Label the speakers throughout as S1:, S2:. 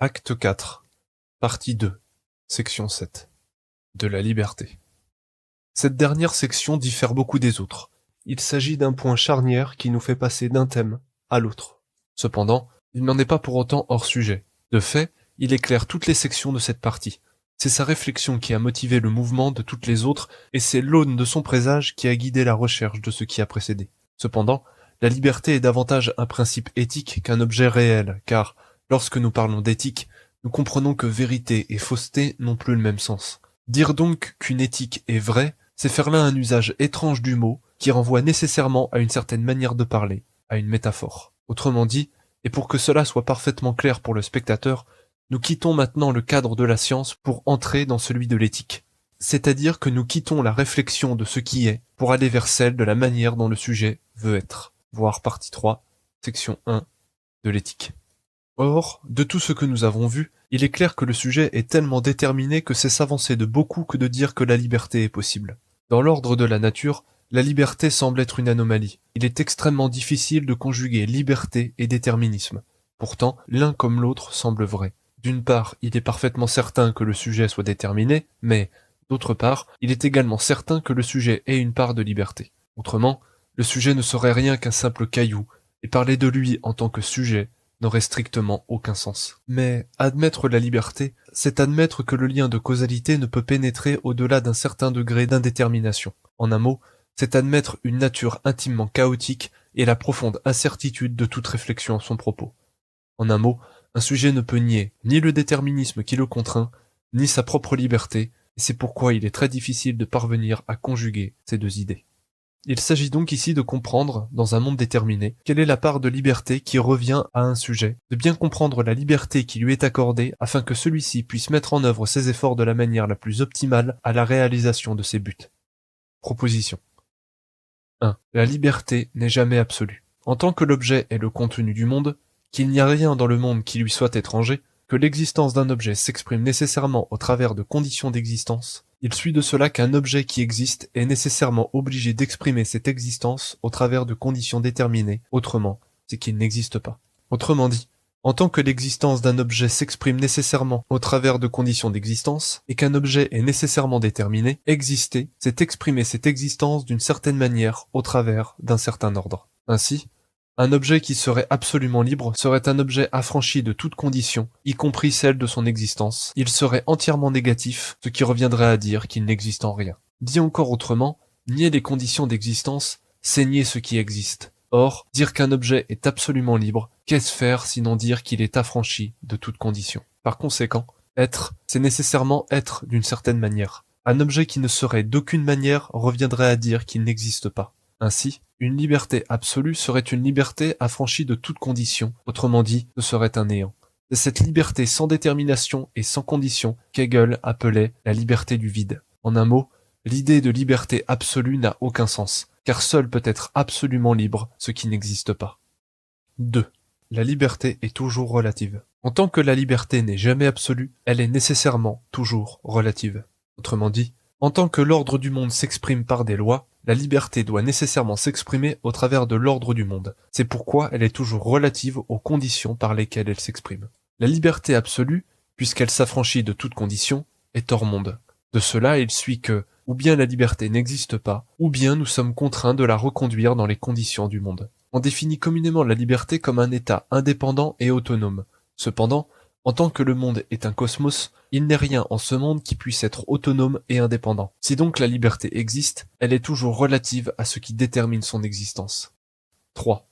S1: Acte 4, partie 2, section 7. De la liberté. Cette dernière section diffère beaucoup des autres. Il s'agit d'un point charnière qui nous fait passer d'un thème à l'autre. Cependant, il n'en est pas pour autant hors sujet. De fait, il éclaire toutes les sections de cette partie. C'est sa réflexion qui a motivé le mouvement de toutes les autres, et c'est l'aune de son présage qui a guidé la recherche de ce qui a précédé. Cependant, la liberté est davantage un principe éthique qu'un objet réel, car, lorsque nous parlons d'éthique, nous comprenons que vérité et fausseté n'ont plus le même sens. Dire donc qu'une éthique est vraie, c'est faire là un usage étrange du mot, qui renvoie nécessairement à une certaine manière de parler, à une métaphore. Autrement dit, et pour que cela soit parfaitement clair pour le spectateur, nous quittons maintenant le cadre de la science pour entrer dans celui de l'éthique. C'est-à-dire que nous quittons la réflexion de ce qui est pour aller vers celle de la manière dont le sujet veut être. Voir partie 3, section 1 de l'éthique. Or, de tout ce que nous avons vu, il est clair que le sujet est tellement déterminé que c'est s'avancer de beaucoup que de dire que la liberté est possible. Dans l'ordre de la nature, la liberté semble être une anomalie. Il est extrêmement difficile de conjuguer liberté et déterminisme. Pourtant, l'un comme l'autre semble vrai. D'une part, il est parfaitement certain que le sujet soit déterminé, mais, d'autre part, il est également certain que le sujet ait une part de liberté. Autrement, le sujet ne serait rien qu'un simple caillou, et parler de lui en tant que sujet n'aurait strictement aucun sens. Mais admettre la liberté, c'est admettre que le lien de causalité ne peut pénétrer au-delà d'un certain degré d'indétermination. En un mot, c'est admettre une nature intimement chaotique et la profonde incertitude de toute réflexion à son propos. En un mot, un sujet ne peut nier ni le déterminisme qui le contraint, ni sa propre liberté, et c'est pourquoi il est très difficile de parvenir à conjuguer ces deux idées. Il s'agit donc ici de comprendre, dans un monde déterminé, quelle est la part de liberté qui revient à un sujet, de bien comprendre la liberté qui lui est accordée afin que celui-ci puisse mettre en œuvre ses efforts de la manière la plus optimale à la réalisation de ses buts. Proposition 1. La liberté n'est jamais absolue. En tant que l'objet est le contenu du monde, qu'il n'y a rien dans le monde qui lui soit étranger, que l'existence d'un objet s'exprime nécessairement au travers de conditions d'existence, il suit de cela qu'un objet qui existe est nécessairement obligé d'exprimer cette existence au travers de conditions déterminées, autrement, c'est qu'il n'existe pas. Autrement dit, en tant que l'existence d'un objet s'exprime nécessairement au travers de conditions d'existence, et qu'un objet est nécessairement déterminé, exister, c'est exprimer cette existence d'une certaine manière au travers d'un certain ordre. Ainsi, un objet qui serait absolument libre serait un objet affranchi de toute condition, y compris celle de son existence. Il serait entièrement négatif, ce qui reviendrait à dire qu'il n'existe en rien. Dit encore autrement, nier les conditions d'existence, c'est nier ce qui existe. Or, dire qu'un objet est absolument libre, qu'est-ce faire sinon dire qu'il est affranchi de toute condition? Par conséquent, être, c'est nécessairement être d'une certaine manière. Un objet qui ne serait d'aucune manière reviendrait à dire qu'il n'existe pas. Ainsi, une liberté absolue serait une liberté affranchie de toute condition, autrement dit, ce serait un néant. C'est cette liberté sans détermination et sans condition qu'Hegel appelait la liberté du vide. En un mot, l'idée de liberté absolue n'a aucun sens, car seul peut être absolument libre ce qui n'existe pas. 2. La liberté est toujours relative. En tant que la liberté n'est jamais absolue, elle est nécessairement toujours relative. Autrement dit, en tant que l'ordre du monde s'exprime par des lois, la liberté doit nécessairement s'exprimer au travers de l'ordre du monde. C'est pourquoi elle est toujours relative aux conditions par lesquelles elle s'exprime. La liberté absolue, puisqu'elle s'affranchit de toute condition, est hors monde. De cela, il suit que, ou bien la liberté n'existe pas, ou bien nous sommes contraints de la reconduire dans les conditions du monde. On définit communément la liberté comme un état indépendant et autonome. Cependant, en tant que le monde est un cosmos, il n'est rien en ce monde qui puisse être autonome et indépendant. Si donc la liberté existe, elle est toujours relative à ce qui détermine son existence. 3.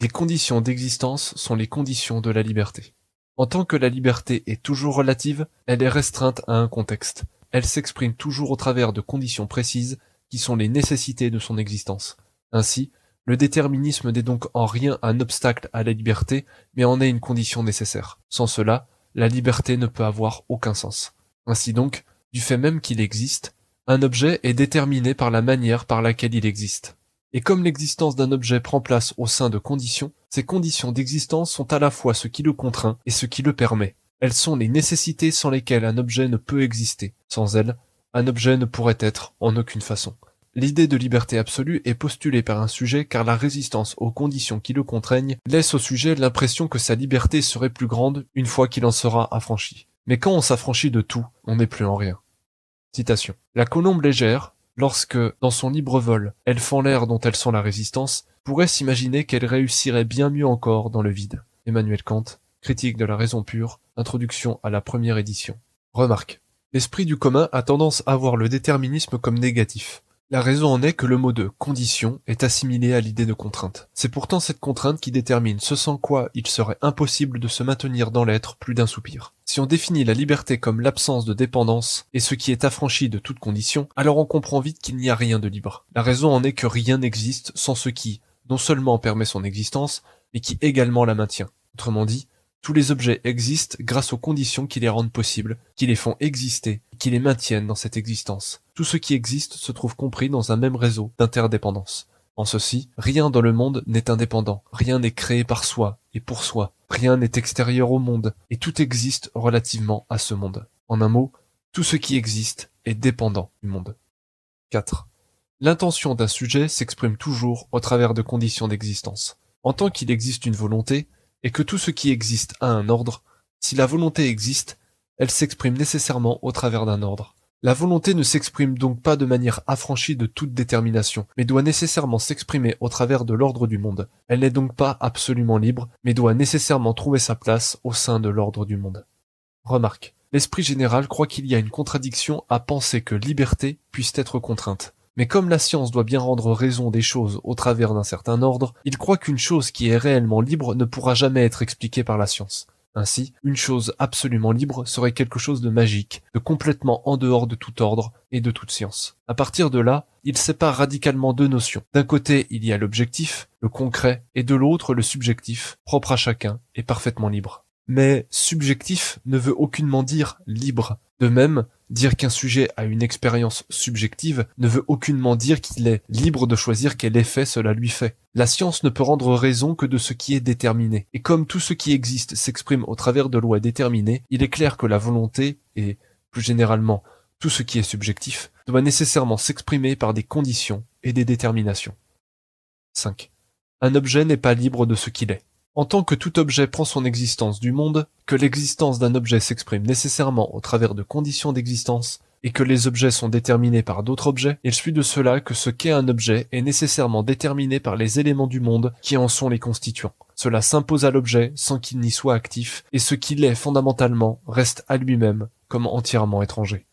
S1: Les conditions d'existence sont les conditions de la liberté. En tant que la liberté est toujours relative, elle est restreinte à un contexte. Elle s'exprime toujours au travers de conditions précises qui sont les nécessités de son existence. Ainsi, le déterminisme n'est donc en rien un obstacle à la liberté, mais en est une condition nécessaire. Sans cela, la liberté ne peut avoir aucun sens. Ainsi donc, du fait même qu'il existe, un objet est déterminé par la manière par laquelle il existe. Et comme l'existence d'un objet prend place au sein de conditions, ces conditions d'existence sont à la fois ce qui le contraint et ce qui le permet. Elles sont les nécessités sans lesquelles un objet ne peut exister. Sans elles, un objet ne pourrait être en aucune façon. L'idée de liberté absolue est postulée par un sujet car la résistance aux conditions qui le contraignent laisse au sujet l'impression que sa liberté serait plus grande une fois qu'il en sera affranchi. Mais quand on s'affranchit de tout, on n'est plus en rien. Citation. La colombe légère, lorsque, dans son libre vol, elle fend l'air dont elle sent la résistance, pourrait s'imaginer qu'elle réussirait bien mieux encore dans le vide. Emmanuel Kant, Critique de la raison pure, introduction à la première édition. Remarque. L'esprit du commun a tendance à voir le déterminisme comme négatif. La raison en est que le mot de « condition » est assimilé à l'idée de contrainte. C'est pourtant cette contrainte qui détermine ce sans quoi il serait impossible de se maintenir dans l'être plus d'un soupir. Si on définit la liberté comme l'absence de dépendance et ce qui est affranchi de toute condition, alors on comprend vite qu'il n'y a rien de libre. La raison en est que rien n'existe sans ce qui, non seulement permet son existence, mais qui également la maintient. Autrement dit, tous les objets existent grâce aux conditions qui les rendent possibles, qui les font exister, qui les maintiennent dans cette existence. Tout ce qui existe se trouve compris dans un même réseau d'interdépendance. En ceci, rien dans le monde n'est indépendant, rien n'est créé par soi et pour soi, rien n'est extérieur au monde, et tout existe relativement à ce monde. En un mot, tout ce qui existe est dépendant du monde. 4. L'intention d'un sujet s'exprime toujours au travers de conditions d'existence. En tant qu'il existe une volonté, et que tout ce qui existe a un ordre, si la volonté existe, elle s'exprime nécessairement au travers d'un ordre. La volonté ne s'exprime donc pas de manière affranchie de toute détermination, mais doit nécessairement s'exprimer au travers de l'ordre du monde. Elle n'est donc pas absolument libre, mais doit nécessairement trouver sa place au sein de l'ordre du monde. Remarque. L'esprit général croit qu'il y a une contradiction à penser que liberté puisse être contrainte. Mais comme la science doit bien rendre raison des choses au travers d'un certain ordre, il croit qu'une chose qui est réellement libre ne pourra jamais être expliquée par la science. Ainsi, une chose absolument libre serait quelque chose de magique, de complètement en dehors de tout ordre et de toute science. À partir de là, il sépare radicalement deux notions. D'un côté, il y a l'objectif, le concret, et de l'autre, le subjectif, propre à chacun et parfaitement libre. Mais subjectif ne veut aucunement dire libre. De même, dire qu'un sujet a une expérience subjective ne veut aucunement dire qu'il est libre de choisir quel effet cela lui fait. La science ne peut rendre raison que de ce qui est déterminé. Et comme tout ce qui existe s'exprime au travers de lois déterminées, il est clair que la volonté, et plus généralement tout ce qui est subjectif, doit nécessairement s'exprimer par des conditions et des déterminations. 5. Un objet n'est pas libre de ce qu'il est. En tant que tout objet prend son existence du monde, que l'existence d'un objet s'exprime nécessairement au travers de conditions d'existence, et que les objets sont déterminés par d'autres objets, il suit de cela que ce qu'est un objet est nécessairement déterminé par les éléments du monde qui en sont les constituants. Cela s'impose à l'objet sans qu'il n'y soit actif, et ce qu'il est fondamentalement reste à lui-même comme entièrement étranger.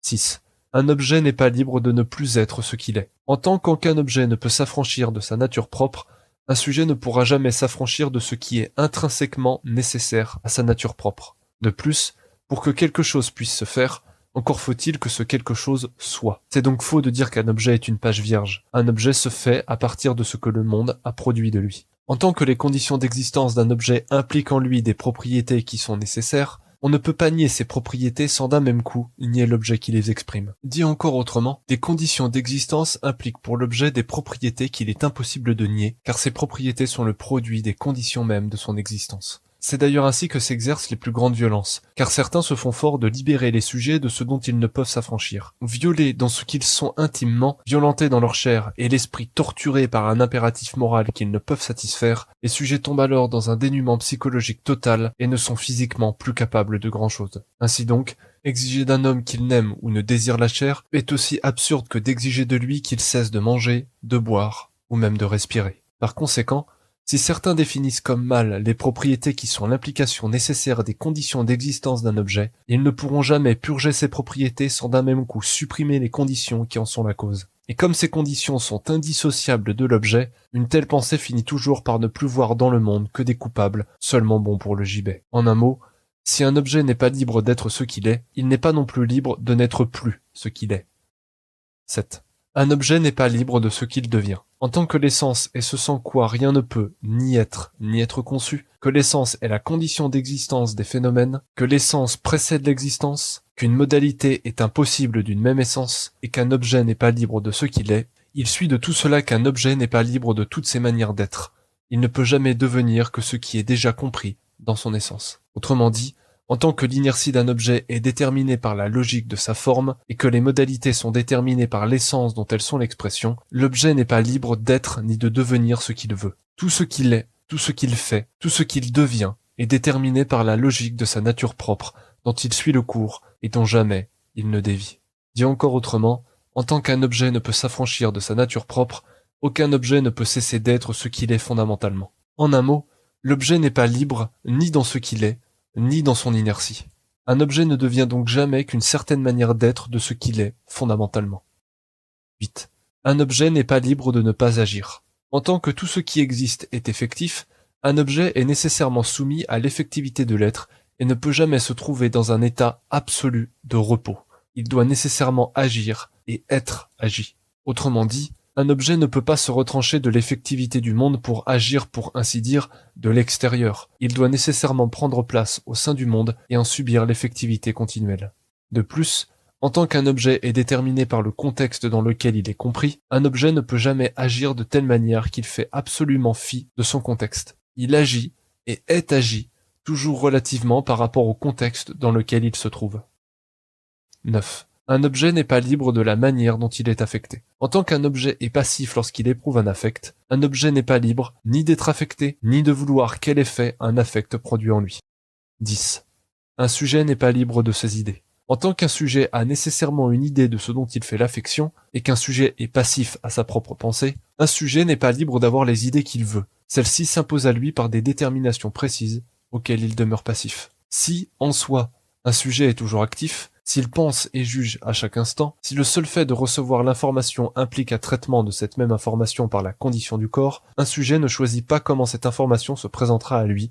S1: 6. Un objet n'est pas libre de ne plus être ce qu'il est. En tant qu'aucun objet ne peut s'affranchir de sa nature propre, un sujet ne pourra jamais s'affranchir de ce qui est intrinsèquement nécessaire à sa nature propre. De plus, pour que quelque chose puisse se faire, encore faut-il que ce quelque chose soit. C'est donc faux de dire qu'un objet est une page vierge. Un objet se fait à partir de ce que le monde a produit de lui. En tant que les conditions d'existence d'un objet impliquent en lui des propriétés qui sont nécessaires, on ne peut pas nier ces propriétés sans d'un même coup nier l'objet qui les exprime. Dit encore autrement, des conditions d'existence impliquent pour l'objet des propriétés qu'il est impossible de nier, car ces propriétés sont le produit des conditions mêmes de son existence. C'est d'ailleurs ainsi que s'exercent les plus grandes violences, car certains se font fort de libérer les sujets de ce dont ils ne peuvent s'affranchir. Violés dans ce qu'ils sont intimement, violentés dans leur chair, et l'esprit torturé par un impératif moral qu'ils ne peuvent satisfaire, les sujets tombent alors dans un dénuement psychologique total et ne sont physiquement plus capables de grand-chose. Ainsi donc, exiger d'un homme qu'il n'aime ou ne désire la chair est aussi absurde que d'exiger de lui qu'il cesse de manger, de boire, ou même de respirer. Par conséquent, si certains définissent comme mal les propriétés qui sont l'implication nécessaire des conditions d'existence d'un objet, ils ne pourront jamais purger ces propriétés sans d'un même coup supprimer les conditions qui en sont la cause. Et comme ces conditions sont indissociables de l'objet, une telle pensée finit toujours par ne plus voir dans le monde que des coupables, seulement bons pour le gibet. En un mot, si un objet n'est pas libre d'être ce qu'il est, il n'est pas non plus libre de n'être plus ce qu'il est. 7. Un objet n'est pas libre de ce qu'il devient. En tant que l'essence est ce sans quoi rien ne peut ni être conçu, que l'essence est la condition d'existence des phénomènes, que l'essence précède l'existence, qu'une modalité est impossible d'une même essence, et qu'un objet n'est pas libre de ce qu'il est, il suit de tout cela qu'un objet n'est pas libre de toutes ses manières d'être. Il ne peut jamais devenir que ce qui est déjà compris dans son essence. Autrement dit, En tant que l'inertie d'un objet est déterminée par la logique de sa forme et que les modalités sont déterminées par l'essence dont elles sont l'expression, l'objet n'est pas libre d'être ni de devenir ce qu'il veut. Tout ce qu'il est, tout ce qu'il fait, tout ce qu'il devient est déterminé par la logique de sa nature propre, dont il suit le cours et dont jamais il ne dévie. Dit encore autrement, en tant qu'un objet ne peut s'affranchir de sa nature propre, aucun objet ne peut cesser d'être ce qu'il est fondamentalement. En un mot, l'objet n'est pas libre ni dans ce qu'il est, ni dans son inertie. Un objet ne devient donc jamais qu'une certaine manière d'être de ce qu'il est fondamentalement. 8. Un objet n'est pas libre de ne pas agir. En tant que tout ce qui existe est effectif, un objet est nécessairement soumis à l'effectivité de l'être et ne peut jamais se trouver dans un état absolu de repos. Il doit nécessairement agir et être agi. Autrement dit, un objet ne peut pas se retrancher de l'effectivité du monde pour agir, pour ainsi dire, de l'extérieur. Il doit nécessairement prendre place au sein du monde et en subir l'effectivité continuelle. De plus, en tant qu'un objet est déterminé par le contexte dans lequel il est compris, un objet ne peut jamais agir de telle manière qu'il fait absolument fi de son contexte. Il agit et est agi, toujours relativement par rapport au contexte dans lequel il se trouve. 9. Un objet n'est pas libre de la manière dont il est affecté. En tant qu'un objet est passif lorsqu'il éprouve un affect, un objet n'est pas libre ni d'être affecté, ni de vouloir quel effet un affect produit en lui. 10. Un sujet n'est pas libre de ses idées. En tant qu'un sujet a nécessairement une idée de ce dont il fait l'affection, et qu'un sujet est passif à sa propre pensée, un sujet n'est pas libre d'avoir les idées qu'il veut. Celles-ci s'imposent à lui par des déterminations précises, auxquelles il demeure passif. Si, en soi, un sujet est toujours actif, s'il pense et juge à chaque instant, si le seul fait de recevoir l'information implique un traitement de cette même information par la condition du corps, un sujet ne choisit pas comment cette information se présentera à lui,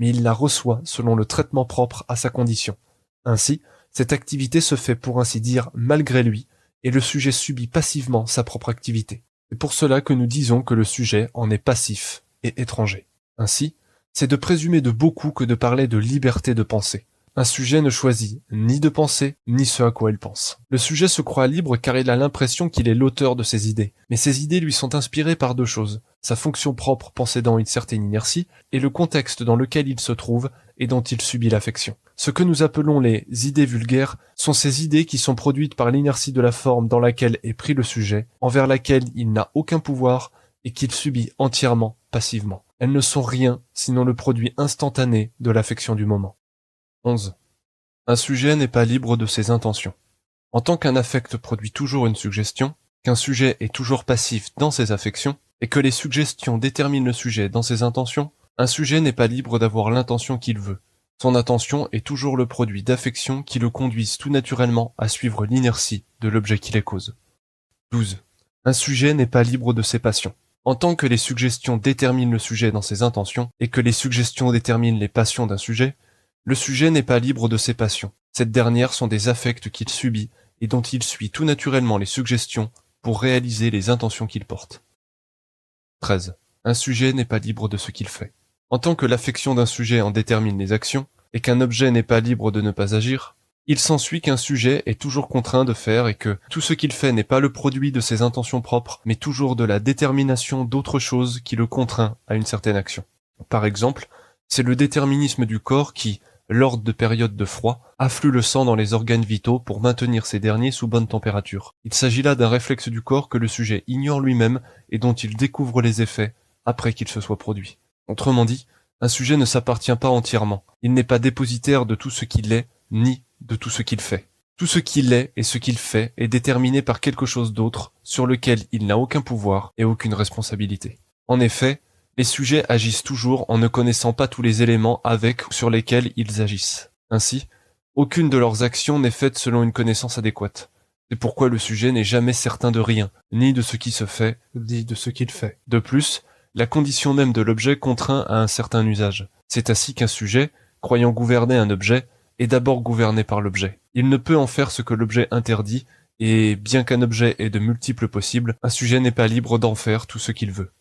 S1: mais il la reçoit selon le traitement propre à sa condition. Ainsi, cette activité se fait pour ainsi dire malgré lui, et le sujet subit passivement sa propre activité. C'est pour cela que nous disons que le sujet en est passif et étranger. Ainsi, c'est de présumer de beaucoup que de parler de liberté de penser. Un sujet ne choisit ni de penser, ni ce à quoi il pense. Le sujet se croit libre car il a l'impression qu'il est l'auteur de ses idées. Mais ses idées lui sont inspirées par deux choses, sa fonction propre possédant une certaine inertie, et le contexte dans lequel il se trouve et dont il subit l'affection. Ce que nous appelons les idées vulgaires sont ces idées qui sont produites par l'inertie de la forme dans laquelle est pris le sujet, envers laquelle il n'a aucun pouvoir et qu'il subit entièrement, passivement. Elles ne sont rien sinon le produit instantané de l'affection du moment. 11. Un sujet n'est pas libre de ses intentions. En tant qu'un affect produit toujours une suggestion, qu'un sujet est toujours passif dans ses affections, et que les suggestions déterminent le sujet dans ses intentions, un sujet n'est pas libre d'avoir l'intention qu'il veut. Son intention est toujours le produit d'affections qui le conduisent tout naturellement à suivre l'inertie de l'objet qui les cause. 12. Un sujet n'est pas libre de ses passions. En tant que les suggestions déterminent le sujet dans ses intentions, et que les suggestions déterminent les passions d'un sujet, le sujet n'est pas libre de ses passions. Cette dernière sont des affects qu'il subit et dont il suit tout naturellement les suggestions pour réaliser les intentions qu'il porte. 13. Un sujet n'est pas libre de ce qu'il fait. En tant que l'affection d'un sujet en détermine les actions, et qu'un objet n'est pas libre de ne pas agir, il s'ensuit qu'un sujet est toujours contraint de faire et que tout ce qu'il fait n'est pas le produit de ses intentions propres, mais toujours de la détermination d'autre chose qui le contraint à une certaine action. Par exemple, c'est le déterminisme du corps qui, lors de périodes de froid, afflue le sang dans les organes vitaux pour maintenir ces derniers sous bonne température. Il s'agit là d'un réflexe du corps que le sujet ignore lui-même et dont il découvre les effets après qu'il se soit produit. Autrement dit, un sujet ne s'appartient pas entièrement. Il n'est pas dépositaire de tout ce qu'il est, ni de tout ce qu'il fait. Tout ce qu'il est et ce qu'il fait est déterminé par quelque chose d'autre sur lequel il n'a aucun pouvoir et aucune responsabilité. En effet, les sujets agissent toujours en ne connaissant pas tous les éléments avec ou sur lesquels ils agissent. Ainsi, aucune de leurs actions n'est faite selon une connaissance adéquate. C'est pourquoi le sujet n'est jamais certain de rien, ni de ce qui se fait, ni de ce qu'il fait. De plus, la condition même de l'objet contraint à un certain usage. C'est ainsi qu'un sujet, croyant gouverner un objet, est d'abord gouverné par l'objet. Il ne peut en faire ce que l'objet interdit, et bien qu'un objet ait de multiples possibles, un sujet n'est pas libre d'en faire tout ce qu'il veut.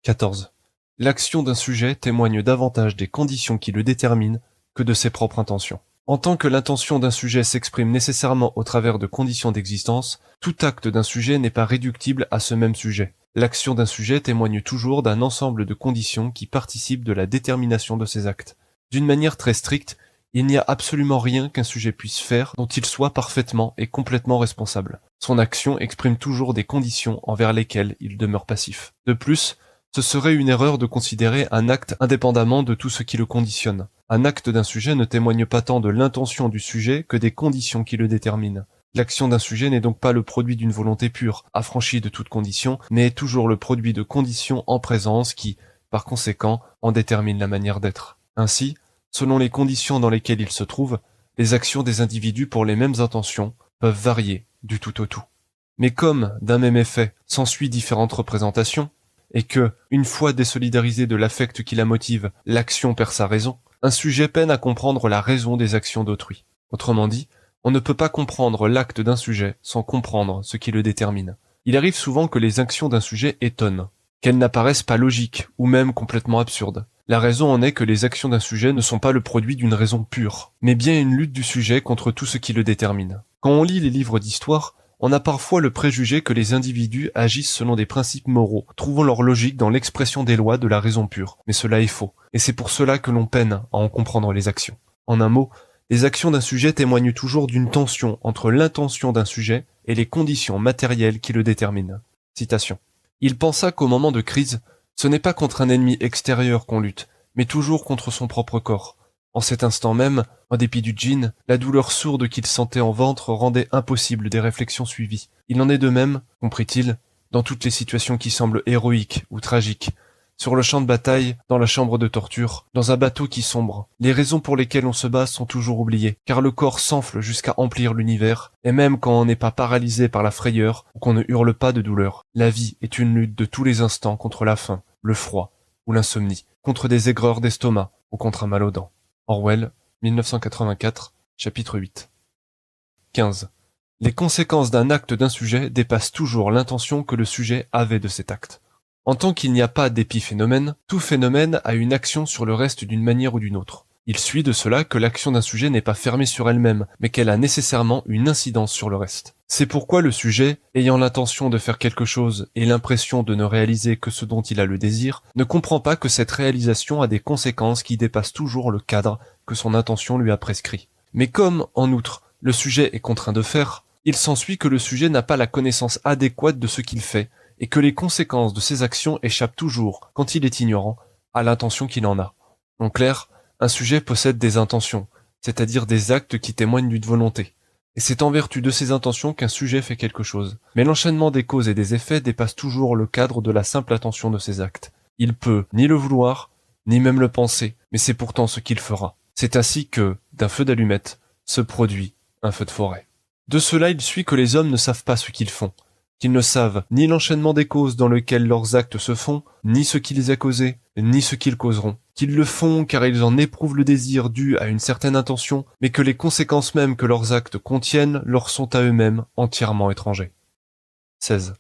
S1: 14. L'action d'un sujet témoigne davantage des conditions qui le déterminent que de ses propres intentions. En tant que l'intention d'un sujet s'exprime nécessairement au travers de conditions d'existence, tout acte d'un sujet n'est pas réductible à ce même sujet. L'action d'un sujet témoigne toujours d'un ensemble de conditions qui participent de la détermination de ses actes. D'une manière très stricte, Il n'y a absolument rien qu'un sujet puisse faire dont il soit parfaitement et complètement responsable. Son action exprime toujours des conditions envers lesquelles il demeure passif. De plus, ce serait une erreur de considérer un acte indépendamment de tout ce qui le conditionne. Un acte d'un sujet ne témoigne pas tant de l'intention du sujet que des conditions qui le déterminent. L'action d'un sujet n'est donc pas le produit d'une volonté pure, affranchie de toute condition, mais est toujours le produit de conditions en présence qui, par conséquent, en déterminent la manière d'être. Ainsi, selon les conditions dans lesquelles il se trouve, les actions des individus pour les mêmes intentions peuvent varier du tout au tout. Mais comme, d'un même effet, s'ensuit différentes représentations, et que, une fois désolidarisée de l'affect qui la motive, l'action perd sa raison, un sujet peine à comprendre la raison des actions d'autrui. Autrement dit, on ne peut pas comprendre l'acte d'un sujet sans comprendre ce qui le détermine. Il arrive souvent que les actions d'un sujet étonnent, qu'elles n'apparaissent pas logiques ou même complètement absurdes. La raison en est que les actions d'un sujet ne sont pas le produit d'une raison pure, mais bien une lutte du sujet contre tout ce qui le détermine. Quand on lit les livres d'histoire, on a parfois le préjugé que les individus agissent selon des principes moraux, trouvant leur logique dans l'expression des lois de la raison pure. Mais cela est faux, et c'est pour cela que l'on peine à en comprendre les actions. En un mot, les actions d'un sujet témoignent toujours d'une tension entre l'intention d'un sujet et les conditions matérielles qui le déterminent. Citation. Il pensa qu'au moment de crise, ce n'est pas contre un ennemi extérieur qu'on lutte, mais toujours contre son propre corps. En cet instant même, en dépit du gin, la douleur sourde qu'il sentait en ventre rendait impossible des réflexions suivies. Il en est de même, comprit-il, dans toutes les situations qui semblent héroïques ou tragiques. Sur le champ de bataille, dans la chambre de torture, dans un bateau qui sombre, les raisons pour lesquelles on se bat sont toujours oubliées, car le corps s'enfle jusqu'à emplir l'univers, et même quand on n'est pas paralysé par la frayeur ou qu'on ne hurle pas de douleur, la vie est une lutte de tous les instants contre la faim, le froid ou l'insomnie, contre des aigreurs d'estomac ou contre un mal aux dents. Orwell, 1984, chapitre 8. 15. Les conséquences d'un acte d'un sujet dépassent toujours l'intention que le sujet avait de cet acte. En tant qu'il n'y a pas d'épiphénomène, tout phénomène a une action sur le reste d'une manière ou d'une autre. Il suit de cela que l'action d'un sujet n'est pas fermée sur elle-même, mais qu'elle a nécessairement une incidence sur le reste. C'est pourquoi le sujet, ayant l'intention de faire quelque chose et l'impression de ne réaliser que ce dont il a le désir, ne comprend pas que cette réalisation a des conséquences qui dépassent toujours le cadre que son intention lui a prescrit. Mais comme, en outre, le sujet est contraint de faire, il s'ensuit que le sujet n'a pas la connaissance adéquate de ce qu'il fait, et que les conséquences de ses actions échappent toujours, quand il est ignorant, à l'intention qu'il en a. En clair, un sujet possède des intentions, c'est-à-dire des actes qui témoignent d'une volonté. Et c'est en vertu de ces intentions qu'un sujet fait quelque chose. Mais l'enchaînement des causes et des effets dépasse toujours le cadre de la simple attention de ces actes. Il peut ni le vouloir, ni même le penser, mais c'est pourtant ce qu'il fera. C'est ainsi que, d'un feu d'allumette, se produit un feu de forêt. De cela il suit que les hommes ne savent pas ce qu'ils font, qu'ils ne savent ni l'enchaînement des causes dans lequel leurs actes se font, ni ce qui les a causés, ni ce qu'ils causeront, qu'ils le font car ils en éprouvent le désir dû à une certaine intention, mais que les conséquences mêmes que leurs actes contiennent leur sont à eux-mêmes entièrement étrangers. 16.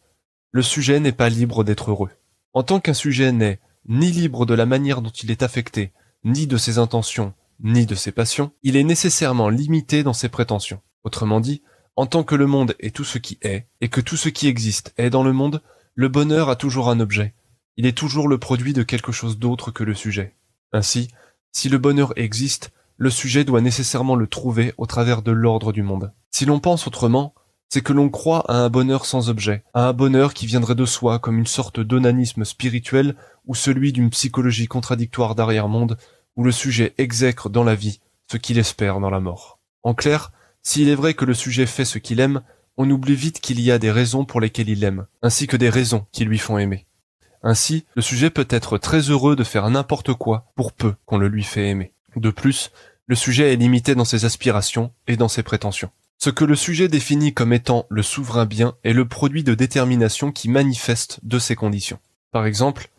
S1: Le sujet n'est pas libre d'être heureux. En tant qu'un sujet n'est ni libre de la manière dont il est affecté, ni de ses intentions, ni de ses passions, il est nécessairement limité dans ses prétentions. Autrement dit, en tant que le monde est tout ce qui est, et que tout ce qui existe est dans le monde, le bonheur a toujours un objet. Il est toujours le produit de quelque chose d'autre que le sujet. Ainsi, si le bonheur existe, le sujet doit nécessairement le trouver au travers de l'ordre du monde. Si l'on pense autrement, c'est que l'on croit à un bonheur sans objet, à un bonheur qui viendrait de soi comme une sorte d'onanisme spirituel ou celui d'une psychologie contradictoire d'arrière-monde où le sujet exècre dans la vie ce qu'il espère dans la mort. En clair, s'il est vrai que le sujet fait ce qu'il aime, on oublie vite qu'il y a des raisons pour lesquelles il aime, ainsi que des raisons qui lui font aimer. Ainsi, le sujet peut être très heureux de faire n'importe quoi pour peu qu'on le lui fait aimer. De plus, le sujet est limité dans ses aspirations et dans ses prétentions. Ce que le sujet définit comme étant le souverain bien est le produit de détermination qui manifeste de ces conditions. Par exemple,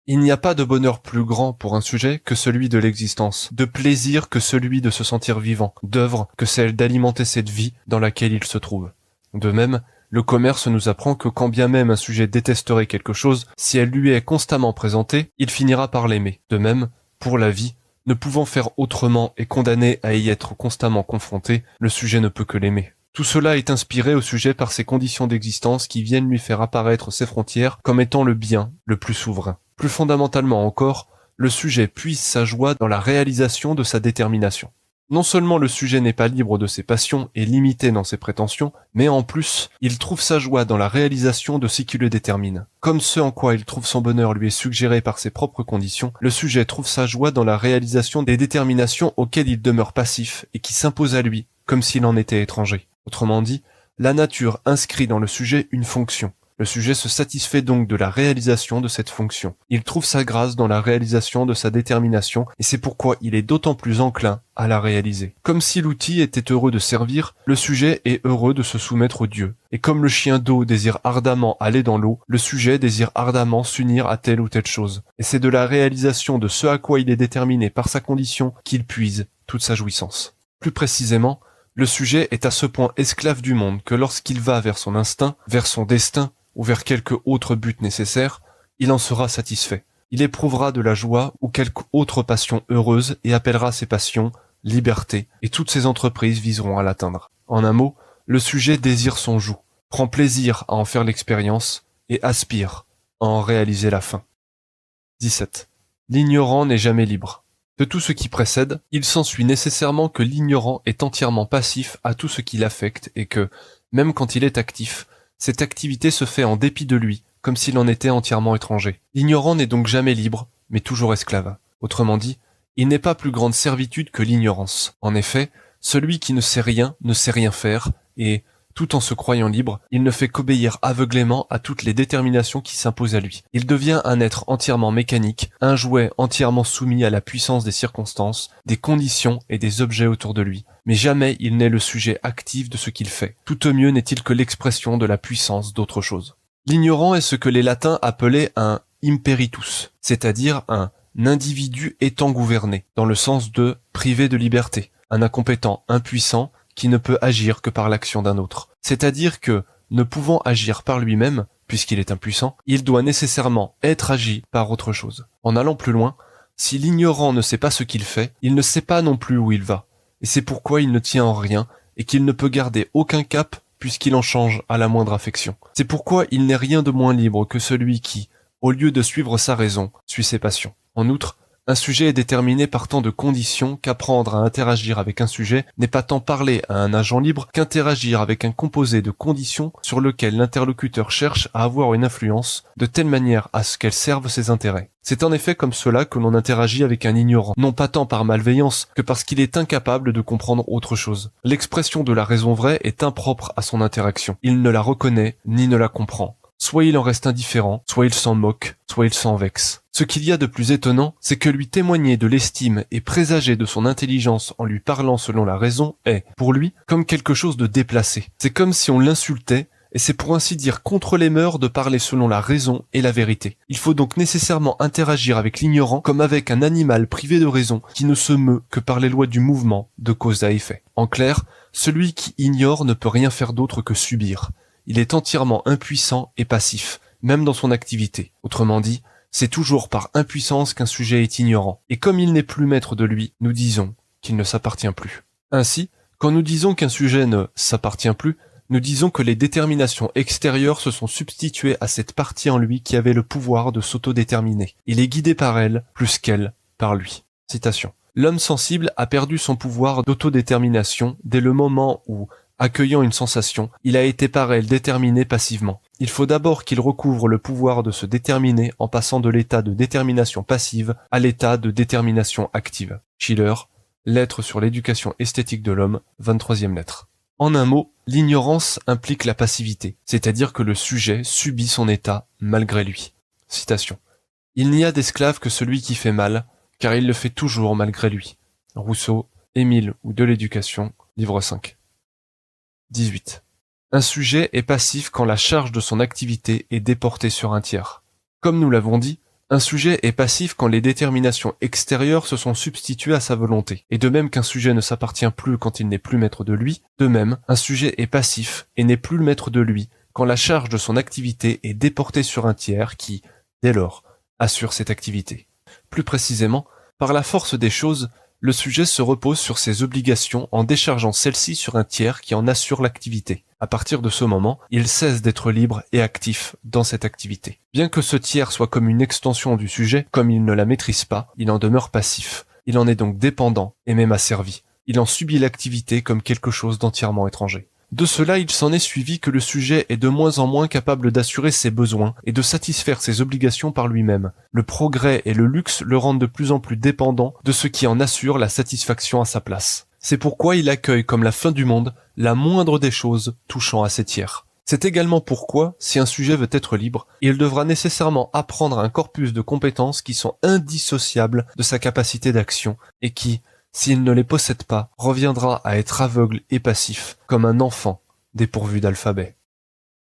S1: il n'y a pas de bonheur plus grand pour un sujet que celui de l'existence, de plaisir que celui de se sentir vivant, d'œuvre que celle d'alimenter cette vie dans laquelle il se trouve. De même, le commerce nous apprend que quand bien même un sujet détesterait quelque chose, si elle lui est constamment présentée, il finira par l'aimer. De même, pour la vie, ne pouvant faire autrement et condamné à y être constamment confronté, le sujet ne peut que l'aimer. Tout cela est inspiré au sujet par ses conditions d'existence qui viennent lui faire apparaître ses frontières comme étant le bien le plus souverain. Plus fondamentalement encore, le sujet puise sa joie dans la réalisation de sa détermination. Non seulement le sujet n'est pas libre de ses passions et limité dans ses prétentions, mais en plus, il trouve sa joie dans la réalisation de ce qui le détermine. Comme ce en quoi il trouve son bonheur lui est suggéré par ses propres conditions, le sujet trouve sa joie dans la réalisation des déterminations auxquelles il demeure passif et qui s'imposent à lui, comme s'il en était étranger. Autrement dit, la nature inscrit dans le sujet une fonction. Le sujet se satisfait donc de la réalisation de cette fonction. Il trouve sa grâce dans la réalisation de sa détermination et c'est pourquoi il est d'autant plus enclin à la réaliser. Comme si l'outil était heureux de servir, le sujet est heureux de se soumettre au Dieu. Et comme le chien d'eau désire ardemment aller dans l'eau, le sujet désire ardemment s'unir à telle ou telle chose. Et c'est de la réalisation de ce à quoi il est déterminé par sa condition qu'il puise toute sa jouissance. Plus précisément, le sujet est à ce point esclave du monde que lorsqu'il va vers son instinct, vers son destin, ou vers quelque autre but nécessaire, il en sera satisfait. Il éprouvera de la joie ou quelque autre passion heureuse et appellera ses passions liberté, et toutes ses entreprises viseront à l'atteindre. En un mot, le sujet désire son joug, prend plaisir à en faire l'expérience et aspire à en réaliser la fin. 17. L'ignorant n'est jamais libre. De tout ce qui précède, il s'ensuit nécessairement que l'ignorant est entièrement passif à tout ce qui l'affecte et que, même quand il est actif, cette activité se fait en dépit de lui, comme s'il en était entièrement étranger. L'ignorant n'est donc jamais libre, mais toujours esclave. Autrement dit, il n'est pas plus grande servitude que l'ignorance. En effet, celui qui ne sait rien faire, et, tout en se croyant libre, il ne fait qu'obéir aveuglément à toutes les déterminations qui s'imposent à lui. Il devient un être entièrement mécanique, un jouet entièrement soumis à la puissance des circonstances, des conditions et des objets autour de lui. Mais jamais il n'est le sujet actif de ce qu'il fait. Tout au mieux n'est-il que l'expression de la puissance d'autre chose. L'ignorant est ce que les latins appelaient un imperitus, c'est-à-dire un individu étant gouverné, dans le sens de privé de liberté, un incompétent impuissant qui ne peut agir que par l'action d'un autre. C'est-à-dire que, ne pouvant agir par lui-même, puisqu'il est impuissant, il doit nécessairement être agi par autre chose. En allant plus loin, si l'ignorant ne sait pas ce qu'il fait, il ne sait pas non plus où il va. Et c'est pourquoi il ne tient en rien, et qu'il ne peut garder aucun cap puisqu'il en change à la moindre affection. C'est pourquoi il n'est rien de moins libre que celui qui, au lieu de suivre sa raison, suit ses passions. En outre, un sujet est déterminé par tant de conditions qu'apprendre à interagir avec un sujet n'est pas tant parler à un agent libre qu'interagir avec un composé de conditions sur lequel l'interlocuteur cherche à avoir une influence de telle manière à ce qu'elle serve ses intérêts. C'est en effet comme cela que l'on interagit avec un ignorant, non pas tant par malveillance que parce qu'il est incapable de comprendre autre chose. L'expression de la raison vraie est impropre à son interaction. Il ne la reconnaît ni ne la comprend. Soit il en reste indifférent, soit il s'en moque, soit il s'en vexe. Ce qu'il y a de plus étonnant, c'est que lui témoigner de l'estime et présager de son intelligence en lui parlant selon la raison est, pour lui, comme quelque chose de déplacé. C'est comme si on l'insultait, et c'est pour ainsi dire contre les mœurs de parler selon la raison et la vérité. Il faut donc nécessairement interagir avec l'ignorant comme avec un animal privé de raison qui ne se meut que par les lois du mouvement, de cause à effet. En clair, celui qui ignore ne peut rien faire d'autre que subir. Il est entièrement impuissant et passif, même dans son activité. Autrement dit, c'est toujours par impuissance qu'un sujet est ignorant. Et comme il n'est plus maître de lui, nous disons qu'il ne s'appartient plus. Ainsi, quand nous disons qu'un sujet ne s'appartient plus, nous disons que les déterminations extérieures se sont substituées à cette partie en lui qui avait le pouvoir de s'autodéterminer. Il est guidé par elle, plus qu'elle, par lui. Citation. L'homme sensible a perdu son pouvoir d'autodétermination dès le moment où, accueillant une sensation, il a été par elle déterminé passivement. Il faut d'abord qu'il recouvre le pouvoir de se déterminer en passant de l'état de détermination passive à l'état de détermination active. Schiller, Lettres sur l'éducation esthétique de l'homme, 23e lettre. En un mot, l'ignorance implique la passivité, c'est-à-dire que le sujet subit son état malgré lui. Citation. Il n'y a d'esclave que celui qui fait mal, car il le fait toujours malgré lui. Rousseau, Émile ou de l'éducation, livre 5. 18. Un sujet est passif quand la charge de son activité est déportée sur un tiers. Comme nous l'avons dit, un sujet est passif quand les déterminations extérieures se sont substituées à sa volonté. Et de même qu'un sujet ne s'appartient plus quand il n'est plus maître de lui, de même, un sujet est passif et n'est plus le maître de lui quand la charge de son activité est déportée sur un tiers qui, dès lors, assure cette activité. Plus précisément, par la force des choses, le sujet se repose sur ses obligations en déchargeant celles-ci sur un tiers qui en assure l'activité. À partir de ce moment, il cesse d'être libre et actif dans cette activité. Bien que ce tiers soit comme une extension du sujet, comme il ne la maîtrise pas, il en demeure passif. Il en est donc dépendant et même asservi. Il en subit l'activité comme quelque chose d'entièrement étranger. De cela, il s'en est suivi que le sujet est de moins en moins capable d'assurer ses besoins et de satisfaire ses obligations par lui-même. Le progrès et le luxe le rendent de plus en plus dépendant de ce qui en assure la satisfaction à sa place. C'est pourquoi il accueille comme la fin du monde la moindre des choses touchant à ses tiers. C'est également pourquoi, si un sujet veut être libre, il devra nécessairement apprendre un corpus de compétences qui sont indissociables de sa capacité d'action et qui, s'il ne les possède pas, reviendra à être aveugle et passif, comme un enfant dépourvu d'alphabet.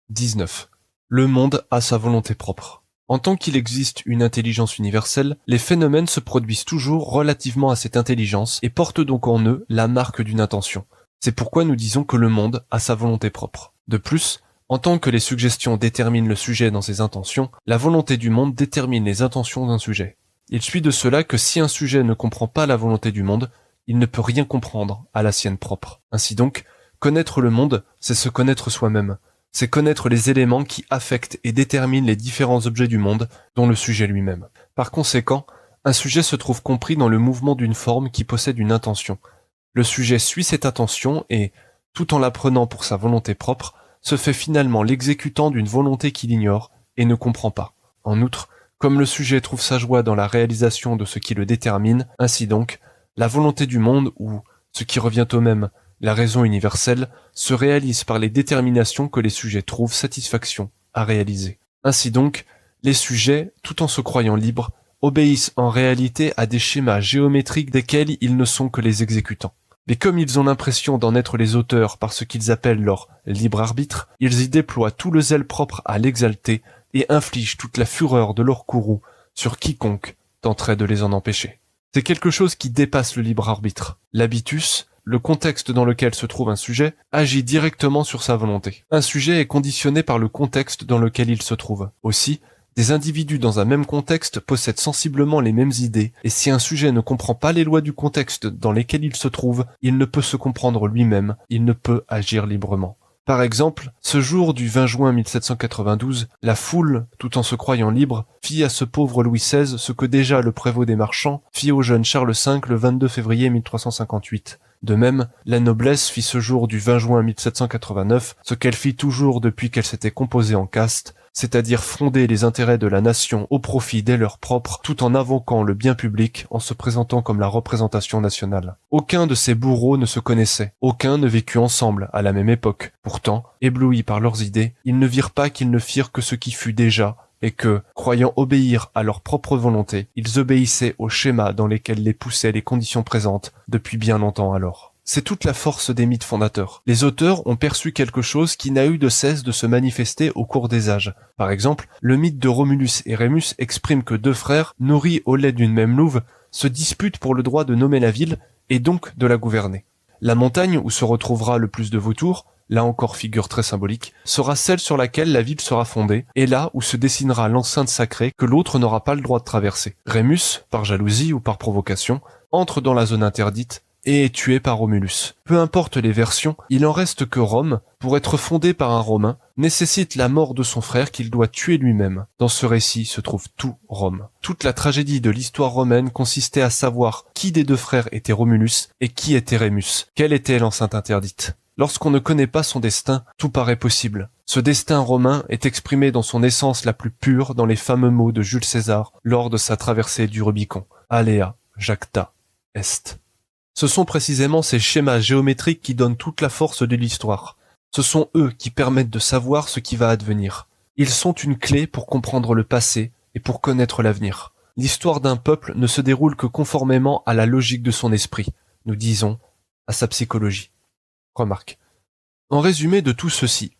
S1: 19. Le monde a sa volonté propre. En tant qu'il existe une intelligence universelle, les phénomènes se produisent toujours relativement à cette intelligence et portent donc en eux la marque d'une intention. C'est pourquoi nous disons que le monde a sa volonté propre. De plus, en tant que les suggestions déterminent le sujet dans ses intentions, la volonté du monde détermine les intentions d'un sujet. Il suit de cela que si un sujet ne comprend pas la volonté du monde, il ne peut rien comprendre à la sienne propre. Ainsi donc, connaître le monde, c'est se connaître soi-même. C'est connaître les éléments qui affectent et déterminent les différents objets du monde, dont le sujet lui-même. Par conséquent, un sujet se trouve compris dans le mouvement d'une forme qui possède une intention. Le sujet suit cette intention et, tout en la prenant pour sa volonté propre, se fait finalement l'exécutant d'une volonté qu'il ignore et ne comprend pas. En outre, comme le sujet trouve sa joie dans la réalisation de ce qui le détermine, ainsi donc, la volonté du monde ou, ce qui revient au même, la raison universelle, se réalise par les déterminations que les sujets trouvent satisfaction à réaliser. Ainsi donc, les sujets, tout en se croyant libres, obéissent en réalité à des schémas géométriques desquels ils ne sont que les exécutants. Mais comme ils ont l'impression d'en être les auteurs par ce qu'ils appellent leur libre arbitre, ils y déploient tout le zèle propre à l'exalter et infligent toute la fureur de leur courroux sur quiconque tenterait de les en empêcher. C'est quelque chose qui dépasse le libre arbitre. L'habitus, le contexte dans lequel se trouve un sujet, agit directement sur sa volonté. Un sujet est conditionné par le contexte dans lequel il se trouve. Aussi, des individus dans un même contexte possèdent sensiblement les mêmes idées, et si un sujet ne comprend pas les lois du contexte dans lesquels il se trouve, il ne peut se comprendre lui-même, il ne peut agir librement. Par exemple, ce jour du 20 juin 1792, la foule, tout en se croyant libre, fit à ce pauvre Louis XVI ce que déjà le prévôt des marchands fit au jeune Charles V le 22 février 1358. De même, la noblesse fit ce jour du 20 juin 1789 ce qu'elle fit toujours depuis qu'elle s'était composée en caste, c'est-à-dire fonder les intérêts de la nation au profit des leurs propres, tout en invoquant le bien public en se présentant comme la représentation nationale. Aucun de ces bourreaux ne se connaissait, aucun ne vécut ensemble à la même époque. Pourtant, éblouis par leurs idées, ils ne virent pas qu'ils ne firent que ce qui fut déjà, et que, croyant obéir à leur propre volonté, ils obéissaient aux schémas dans lesquels les poussaient les conditions présentes depuis bien longtemps alors. C'est toute la force des mythes fondateurs. Les auteurs ont perçu quelque chose qui n'a eu de cesse de se manifester au cours des âges. Par exemple, le mythe de Romulus et Rémus exprime que deux frères, nourris au lait d'une même louve, se disputent pour le droit de nommer la ville et donc de la gouverner. La montagne où se retrouvera le plus de vautours, là encore figure très symbolique, sera celle sur laquelle la ville sera fondée, et là où se dessinera l'enceinte sacrée que l'autre n'aura pas le droit de traverser. Rémus, par jalousie ou par provocation, entre dans la zone interdite et est tué par Romulus. Peu importe les versions, il en reste que Rome, pour être fondée par un Romain, nécessite la mort de son frère qu'il doit tuer lui-même. Dans ce récit se trouve tout Rome. Toute la tragédie de l'histoire romaine consistait à savoir qui des deux frères était Romulus et qui était Rémus. Quelle était l'enceinte interdite ? Lorsqu'on ne connaît pas son destin, tout paraît possible. Ce destin romain est exprimé dans son essence la plus pure dans les fameux mots de Jules César lors de sa traversée du Rubicon. Alea, jacta, est. Ce sont précisément ces schémas géométriques qui donnent toute la force de l'histoire. Ce sont eux qui permettent de savoir ce qui va advenir. Ils sont une clé pour comprendre le passé et pour connaître l'avenir. L'histoire d'un peuple ne se déroule que conformément à la logique de son esprit, nous disons, à sa psychologie. Remarque. En résumé de tout ceci,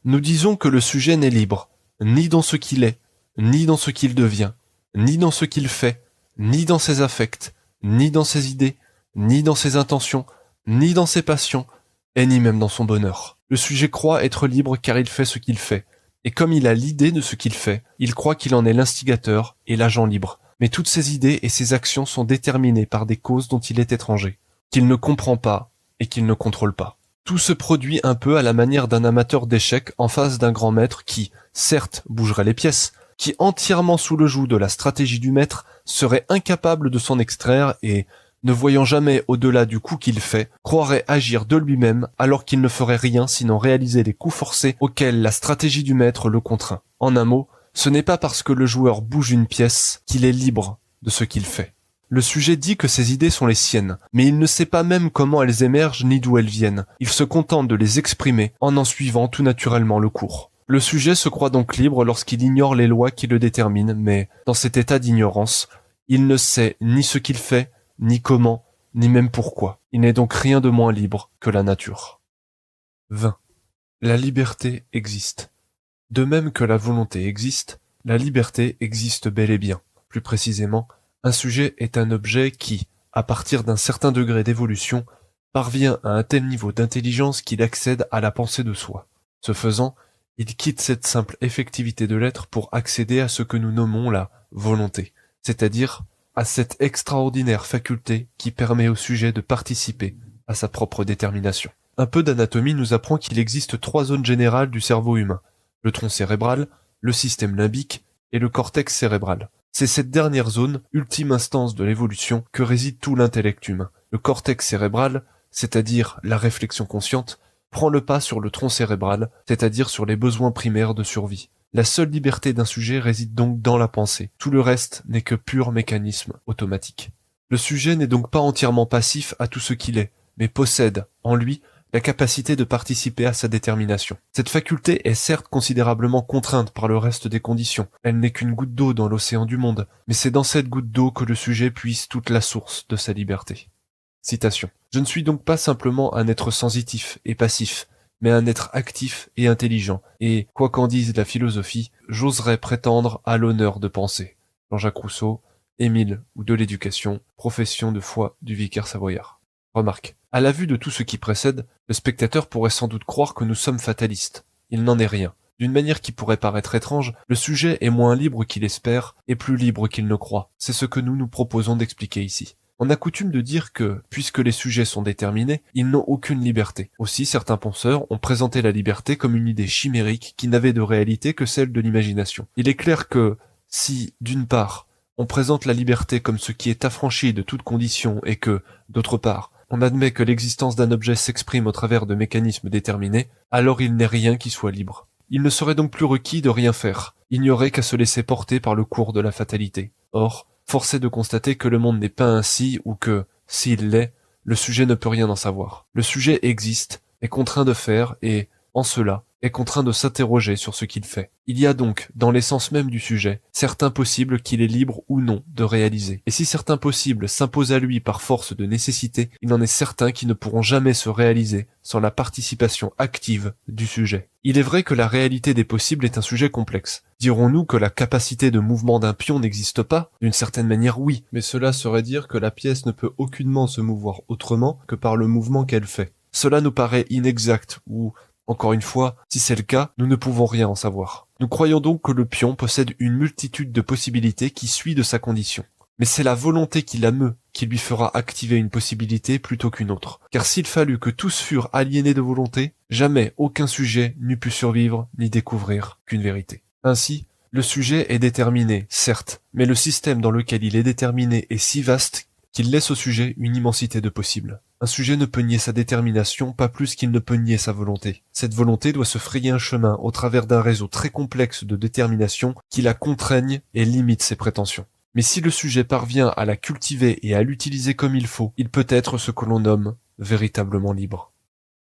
S1: nous disons que le sujet n'est libre, ni dans ce qu'il est, ni dans ce qu'il devient, ni dans ce qu'il fait, ni dans ses affects, ni dans ses idées, ni dans ses intentions, ni dans ses passions, et ni même dans son bonheur. Le sujet croit être libre car il fait ce qu'il fait, et comme il a l'idée de ce qu'il fait, il croit qu'il en est l'instigateur et l'agent libre. Mais toutes ses idées et ses actions sont déterminées par des causes dont il est étranger, qu'il ne comprend pas et qu'il ne contrôle pas. Tout se produit un peu à la manière d'un amateur d'échecs en face d'un grand maître qui, certes, bougerait les pièces, qui, entièrement sous le joug de la stratégie du maître, serait incapable de s'en extraire et, ne voyant jamais au-delà du coup qu'il fait, croirait agir de lui-même alors qu'il ne ferait rien sinon réaliser les coups forcés auxquels la stratégie du maître le contraint. En un mot, ce n'est pas parce que le joueur bouge une pièce qu'il est libre de ce qu'il fait. Le sujet dit que ses idées sont les siennes, mais il ne sait pas même comment elles émergent ni d'où elles viennent. Il se contente de les exprimer en suivant tout naturellement le cours. Le sujet se croit donc libre lorsqu'il ignore les lois qui le déterminent, mais dans cet état d'ignorance, il ne sait ni ce qu'il fait, ni comment, ni même pourquoi. Il n'est donc rien de moins libre que la nature. 20. La liberté existe. De même que la volonté existe, la liberté existe bel et bien. Plus précisément, un sujet est un objet qui, à partir d'un certain degré d'évolution, parvient à un tel niveau d'intelligence qu'il accède à la pensée de soi. Ce faisant, il quitte cette simple effectivité de l'être pour accéder à ce que nous nommons la volonté, c'est-à-dire à cette extraordinaire faculté qui permet au sujet de participer à sa propre détermination. Un peu d'anatomie nous apprend qu'il existe 3 zones générales du cerveau humain, le tronc cérébral, le système limbique et le cortex cérébral. C'est cette dernière zone, ultime instance de l'évolution, que réside tout l'intellect humain. Le cortex cérébral, c'est-à-dire la réflexion consciente, prend le pas sur le tronc cérébral, c'est-à-dire sur les besoins primaires de survie. La seule liberté d'un sujet réside donc dans la pensée. Tout le reste n'est que pur mécanisme automatique. Le sujet n'est donc pas entièrement passif à tout ce qu'il est, mais possède, en lui, la capacité de participer à sa détermination. Cette faculté est certes considérablement contrainte par le reste des conditions. Elle n'est qu'une goutte d'eau dans l'océan du monde, mais c'est dans cette goutte d'eau que le sujet puise toute la source de sa liberté. Citation. Je ne suis donc pas simplement un être sensitif et passif, mais un être actif et intelligent, et, quoi qu'en dise la philosophie, j'oserais prétendre à l'honneur de penser. Jean-Jacques Rousseau, Émile ou de l'éducation, profession de foi du vicaire savoyard. Remarque. À la vue de tout ce qui précède, le spectateur pourrait sans doute croire que nous sommes fatalistes. Il n'en est rien. D'une manière qui pourrait paraître étrange, le sujet est moins libre qu'il espère et plus libre qu'il ne croit. C'est ce que nous nous proposons d'expliquer ici. On a coutume de dire que, puisque les sujets sont déterminés, ils n'ont aucune liberté. Aussi, certains penseurs ont présenté la liberté comme une idée chimérique qui n'avait de réalité que celle de l'imagination. Il est clair que, si, d'une part, on présente la liberté comme ce qui est affranchi de toute condition et que, d'autre part, on admet que l'existence d'un objet s'exprime au travers de mécanismes déterminés, alors il n'est rien qui soit libre. Il ne serait donc plus requis de rien faire, il n'y aurait qu'à se laisser porter par le cours de la fatalité. Or, force est de constater que le monde n'est pas ainsi ou que, s'il l'est, le sujet ne peut rien en savoir. Le sujet existe, est contraint de faire et, en cela, est contraint de s'interroger sur ce qu'il fait. Il y a donc, dans l'essence même du sujet, certains possibles qu'il est libre ou non de réaliser. Et si certains possibles s'imposent à lui par force de nécessité, il en est certains qui ne pourront jamais se réaliser sans la participation active du sujet. Il est vrai que la réalité des possibles est un sujet complexe. Dirons-nous que la capacité de mouvement d'un pion n'existe pas? D'une certaine manière, oui, mais cela serait dire que la pièce ne peut aucunement se mouvoir autrement que par le mouvement qu'elle fait. Cela nous paraît inexact ou, encore une fois, si c'est le cas, nous ne pouvons rien en savoir. Nous croyons donc que le pion possède une multitude de possibilités qui suit de sa condition. Mais c'est la volonté qui la meut qui lui fera activer une possibilité plutôt qu'une autre. Car s'il fallut que tous fussent aliénés de volonté, jamais aucun sujet n'eût pu survivre ni découvrir qu'une vérité. Ainsi, le sujet est déterminé, certes, mais le système dans lequel il est déterminé est si vaste qu'il laisse au sujet une immensité de possibles. Un sujet ne peut nier sa détermination pas plus qu'il ne peut nier sa volonté. Cette volonté doit se frayer un chemin au travers d'un réseau très complexe de détermination qui la contraignent et limite ses prétentions. Mais si le sujet parvient à la cultiver et à l'utiliser comme il faut, il peut être ce que l'on nomme véritablement libre.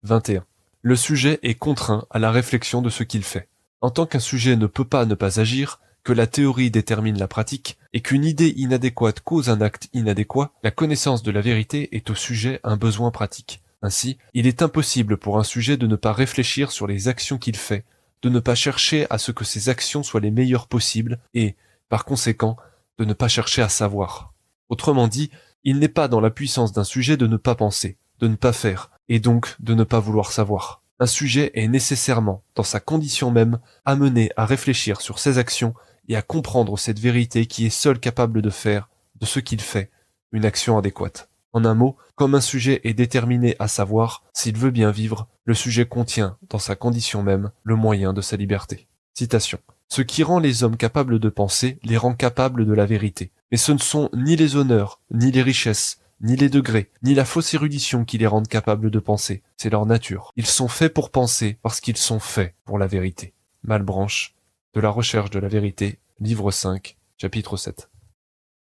S1: 21. Le sujet est contraint à la réflexion de ce qu'il fait. En tant qu'un sujet ne peut pas ne pas agir, que la théorie détermine la pratique, et qu'une idée inadéquate cause un acte inadéquat, la connaissance de la vérité est au sujet un besoin pratique. Ainsi, il est impossible pour un sujet de ne pas réfléchir sur les actions qu'il fait, de ne pas chercher à ce que ses actions soient les meilleures possibles, et, par conséquent, de ne pas chercher à savoir. Autrement dit, il n'est pas dans la puissance d'un sujet de ne pas penser, de ne pas faire, et donc de ne pas vouloir savoir. Un sujet est nécessairement, dans sa condition même, amené à réfléchir sur ses actions et à comprendre cette vérité qui est seule capable de faire, de ce qu'il fait, une action adéquate. En un mot, comme un sujet est déterminé à savoir, s'il veut bien vivre, le sujet contient, dans sa condition même, le moyen de sa liberté. Citation. Ce qui rend les hommes capables de penser les rend capables de la vérité. Mais ce ne sont ni les honneurs, ni les richesses, ni les degrés, ni la fausse érudition qui les rendent capables de penser. C'est leur nature. Ils sont faits pour penser parce qu'ils sont faits pour la vérité. Malebranche, de la recherche de la vérité, livre 5, chapitre 7.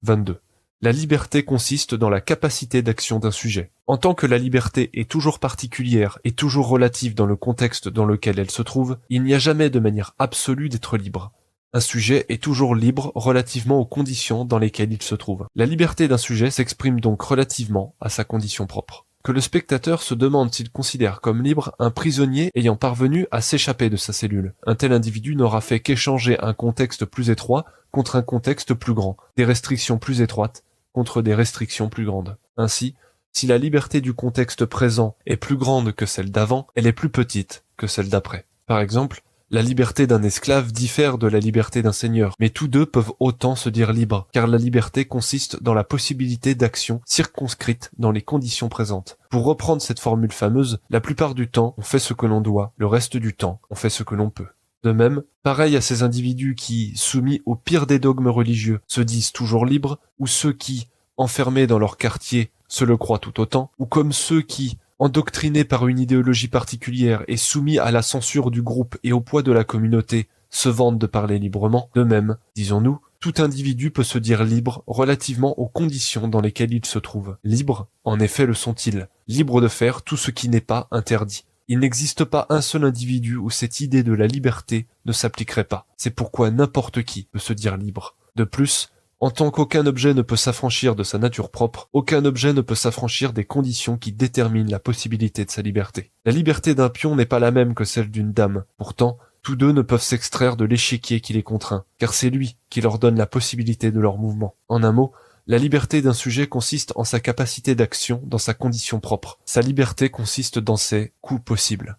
S1: 22. La liberté consiste dans la capacité d'action d'un sujet. En tant que la liberté est toujours particulière et toujours relative dans le contexte dans lequel elle se trouve, il n'y a jamais de manière absolue d'être libre. Un sujet est toujours libre relativement aux conditions dans lesquelles il se trouve. La liberté d'un sujet s'exprime donc relativement à sa condition propre. Que le spectateur se demande s'il considère comme libre un prisonnier ayant parvenu à s'échapper de sa cellule. Un tel individu n'aura fait qu'échanger un contexte plus étroit contre un contexte plus grand, des restrictions plus étroites contre des restrictions plus grandes. Ainsi, si la liberté du contexte présent est plus grande que celle d'avant, elle est plus petite que celle d'après. Par exemple, la liberté d'un esclave diffère de la liberté d'un seigneur, mais tous deux peuvent autant se dire libres, car la liberté consiste dans la possibilité d'action circonscrite dans les conditions présentes. Pour reprendre cette formule fameuse, la plupart du temps, on fait ce que l'on doit, le reste du temps, on fait ce que l'on peut. De même, pareil à ces individus qui, soumis au pire des dogmes religieux, se disent toujours libres, ou ceux qui, enfermés dans leur quartier, se le croient tout autant, ou comme ceux qui, endoctrinés par une idéologie particulière et soumis à la censure du groupe et au poids de la communauté, se vantent de parler librement. De même, disons-nous, tout individu peut se dire libre relativement aux conditions dans lesquelles il se trouve. Libres, en effet, le sont-ils, libres de faire tout ce qui n'est pas interdit. Il n'existe pas un seul individu où cette idée de la liberté ne s'appliquerait pas. C'est pourquoi n'importe qui peut se dire libre. De plus, en tant qu'aucun objet ne peut s'affranchir de sa nature propre, aucun objet ne peut s'affranchir des conditions qui déterminent la possibilité de sa liberté. La liberté d'un pion n'est pas la même que celle d'une dame. Pourtant, tous deux ne peuvent s'extraire de l'échiquier qui les contraint, car c'est lui qui leur donne la possibilité de leur mouvement. En un mot, la liberté d'un sujet consiste en sa capacité d'action dans sa condition propre. Sa liberté consiste dans ses coups possibles.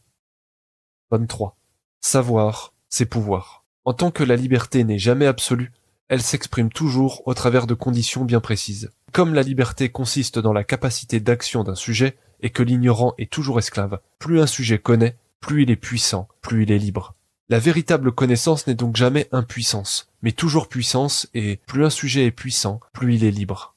S1: 23. Savoir, c'est pouvoir. En tant que la liberté n'est jamais absolue, elle s'exprime toujours au travers de conditions bien précises. Comme la liberté consiste dans la capacité d'action d'un sujet et que l'ignorant est toujours esclave, plus un sujet connaît, plus il est puissant, plus il est libre. La véritable connaissance n'est donc jamais impuissance, mais toujours puissance, et plus un sujet est puissant, plus il est libre.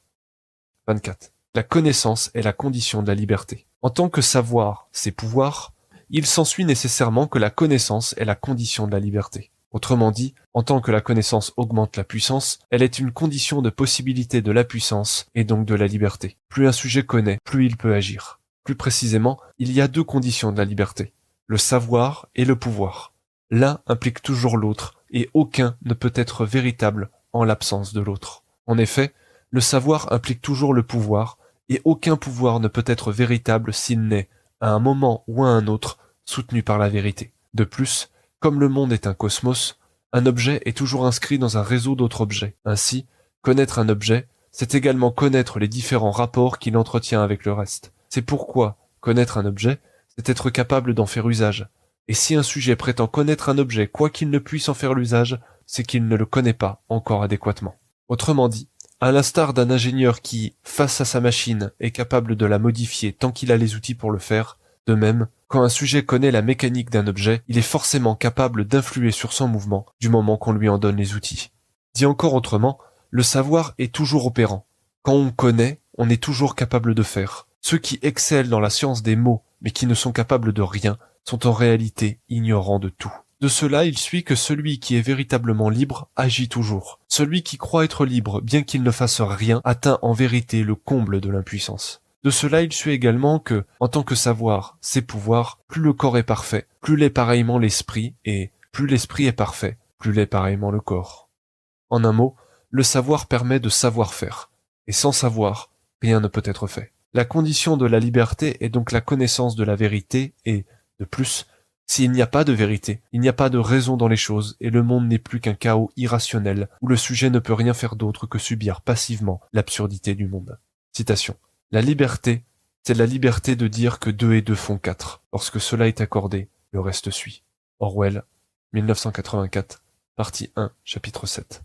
S1: 24. La connaissance est la condition de la liberté. En tant que savoir, c'est pouvoir, il s'ensuit nécessairement que la connaissance est la condition de la liberté. Autrement dit, en tant que la connaissance augmente la puissance, elle est une condition de possibilité de la puissance, et donc de la liberté. Plus un sujet connaît, plus il peut agir. Plus précisément, il y a deux conditions de la liberté, le savoir et le pouvoir. L'un implique toujours l'autre, et aucun ne peut être véritable en l'absence de l'autre. En effet, le savoir implique toujours le pouvoir, et aucun pouvoir ne peut être véritable s'il n'est, à un moment ou à un autre, soutenu par la vérité. De plus, comme le monde est un cosmos, un objet est toujours inscrit dans un réseau d'autres objets. Ainsi, connaître un objet, c'est également connaître les différents rapports qu'il entretient avec le reste. C'est pourquoi, connaître un objet, c'est être capable d'en faire usage. Et si un sujet prétend connaître un objet quoi qu'il ne puisse en faire l'usage, c'est qu'il ne le connaît pas encore adéquatement. Autrement dit, à l'instar d'un ingénieur qui, face à sa machine, est capable de la modifier tant qu'il a les outils pour le faire, de même, quand un sujet connaît la mécanique d'un objet, il est forcément capable d'influer sur son mouvement du moment qu'on lui en donne les outils. Dit encore autrement, le savoir est toujours opérant. Quand on connaît, on est toujours capable de faire. Ceux qui excellent dans la science des mots, mais qui ne sont capables de rien, sont en réalité ignorants de tout. De cela, il suit que celui qui est véritablement libre agit toujours. Celui qui croit être libre, bien qu'il ne fasse rien, atteint en vérité le comble de l'impuissance. De cela, il suit également que, en tant que savoir, c'est pouvoir, plus le corps est parfait, plus l'est pareillement l'esprit, et plus l'esprit est parfait, plus l'est pareillement le corps. En un mot, le savoir permet de savoir faire, et sans savoir, rien ne peut être fait. La condition de la liberté est donc la connaissance de la vérité, et, de plus, s'il n'y a pas de vérité, il n'y a pas de raison dans les choses, et le monde n'est plus qu'un chaos irrationnel, où le sujet ne peut rien faire d'autre que subir passivement l'absurdité du monde. Citation. La liberté, c'est la liberté de dire que 2 et 2 font 4. Lorsque cela est accordé, le reste suit. Orwell, 1984, partie 1, chapitre 7.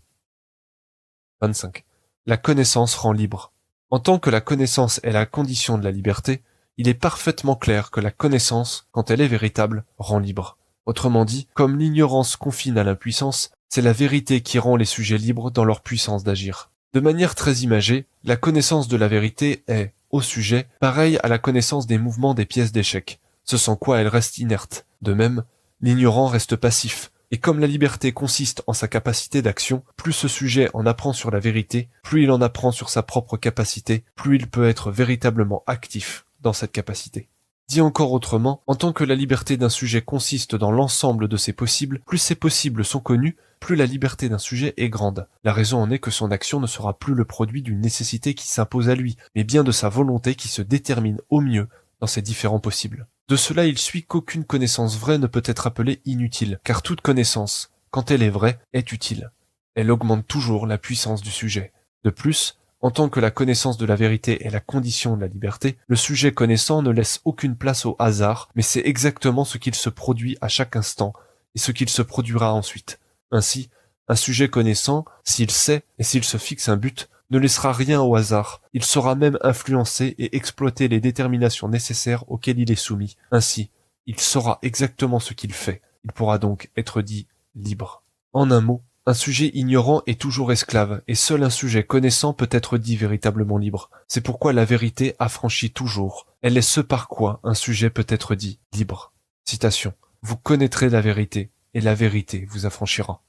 S1: 25. La connaissance rend libre. En tant que la connaissance est la condition de la liberté, il est parfaitement clair que la connaissance, quand elle est véritable, rend libre. Autrement dit, comme l'ignorance confine à l'impuissance, c'est la vérité qui rend les sujets libres dans leur puissance d'agir. De manière très imagée, la connaissance de la vérité est, au sujet, pareille à la connaissance des mouvements des pièces d'échecs, ce sans quoi elle reste inerte. De même, l'ignorant reste passif, et comme la liberté consiste en sa capacité d'action, plus ce sujet en apprend sur la vérité, plus il en apprend sur sa propre capacité, plus il peut être véritablement actif dans cette capacité. Dit encore autrement, en tant que la liberté d'un sujet consiste dans l'ensemble de ses possibles, plus ces possibles sont connus, plus la liberté d'un sujet est grande. La raison en est que son action ne sera plus le produit d'une nécessité qui s'impose à lui, mais bien de sa volonté qui se détermine au mieux dans ces différents possibles. De cela, il suit qu'aucune connaissance vraie ne peut être appelée inutile, car toute connaissance, quand elle est vraie, est utile. Elle augmente toujours la puissance du sujet. De plus, en tant que la connaissance de la vérité est la condition de la liberté, le sujet connaissant ne laisse aucune place au hasard, mais c'est exactement ce qu'il se produit à chaque instant, et ce qu'il se produira ensuite. Ainsi, un sujet connaissant, s'il sait et s'il se fixe un but, ne laissera rien au hasard. Il saura même influencer et exploiter les déterminations nécessaires auxquelles il est soumis. Ainsi, il saura exactement ce qu'il fait. Il pourra donc être dit libre. En un mot, un sujet ignorant est toujours esclave, et seul un sujet connaissant peut être dit véritablement libre. C'est pourquoi la vérité affranchit toujours. Elle est ce par quoi un sujet peut être dit libre. Citation. Vous connaîtrez la vérité, et la vérité vous affranchira.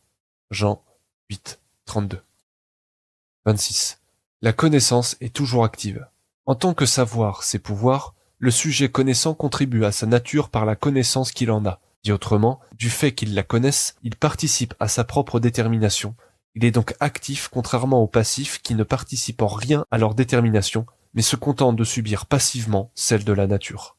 S1: Jean 8, 32. 26. La connaissance est toujours active. En tant que savoir, c'est pouvoir, le sujet connaissant contribue à sa nature par la connaissance qu'il en a. Dit autrement, du fait qu'il la connaisse, il participe à sa propre détermination. Il est donc actif contrairement aux passifs qui ne participent en rien à leur détermination, mais se contentent de subir passivement celle de la nature.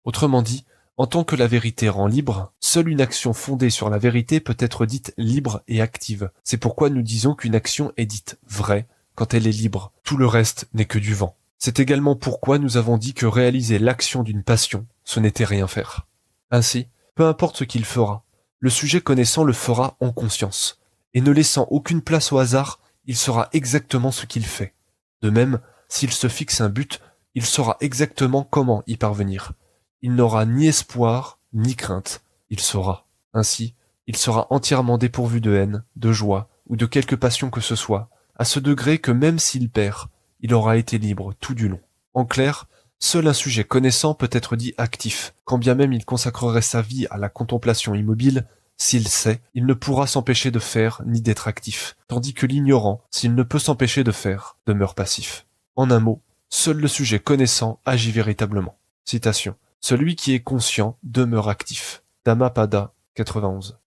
S1: Autrement dit, en tant que la vérité rend libre, seule une action fondée sur la vérité peut être dite libre et active. C'est pourquoi nous disons qu'une action est dite vraie quand elle est libre. Tout le reste n'est que du vent. C'est également pourquoi nous avons dit que réaliser l'action d'une passion, ce n'était rien faire. Ainsi, peu importe ce qu'il fera, le sujet connaissant le fera en conscience, et ne laissant aucune place au hasard, il saura exactement ce qu'il fait. De même, s'il se fixe un but, il saura exactement comment y parvenir. Il n'aura ni espoir, ni crainte, il saura. Ainsi, il sera entièrement dépourvu de haine, de joie, ou de quelque passion que ce soit, à ce degré que même s'il perd, il aura été libre tout du long. En clair, seul un sujet connaissant peut être dit actif, quand bien même il consacrerait sa vie à la contemplation immobile, s'il sait, il ne pourra s'empêcher de faire ni d'être actif, tandis que l'ignorant, s'il ne peut s'empêcher de faire, demeure passif. En un mot, seul le sujet connaissant agit véritablement. Citation. Celui qui est conscient demeure actif. Dhammapada 91.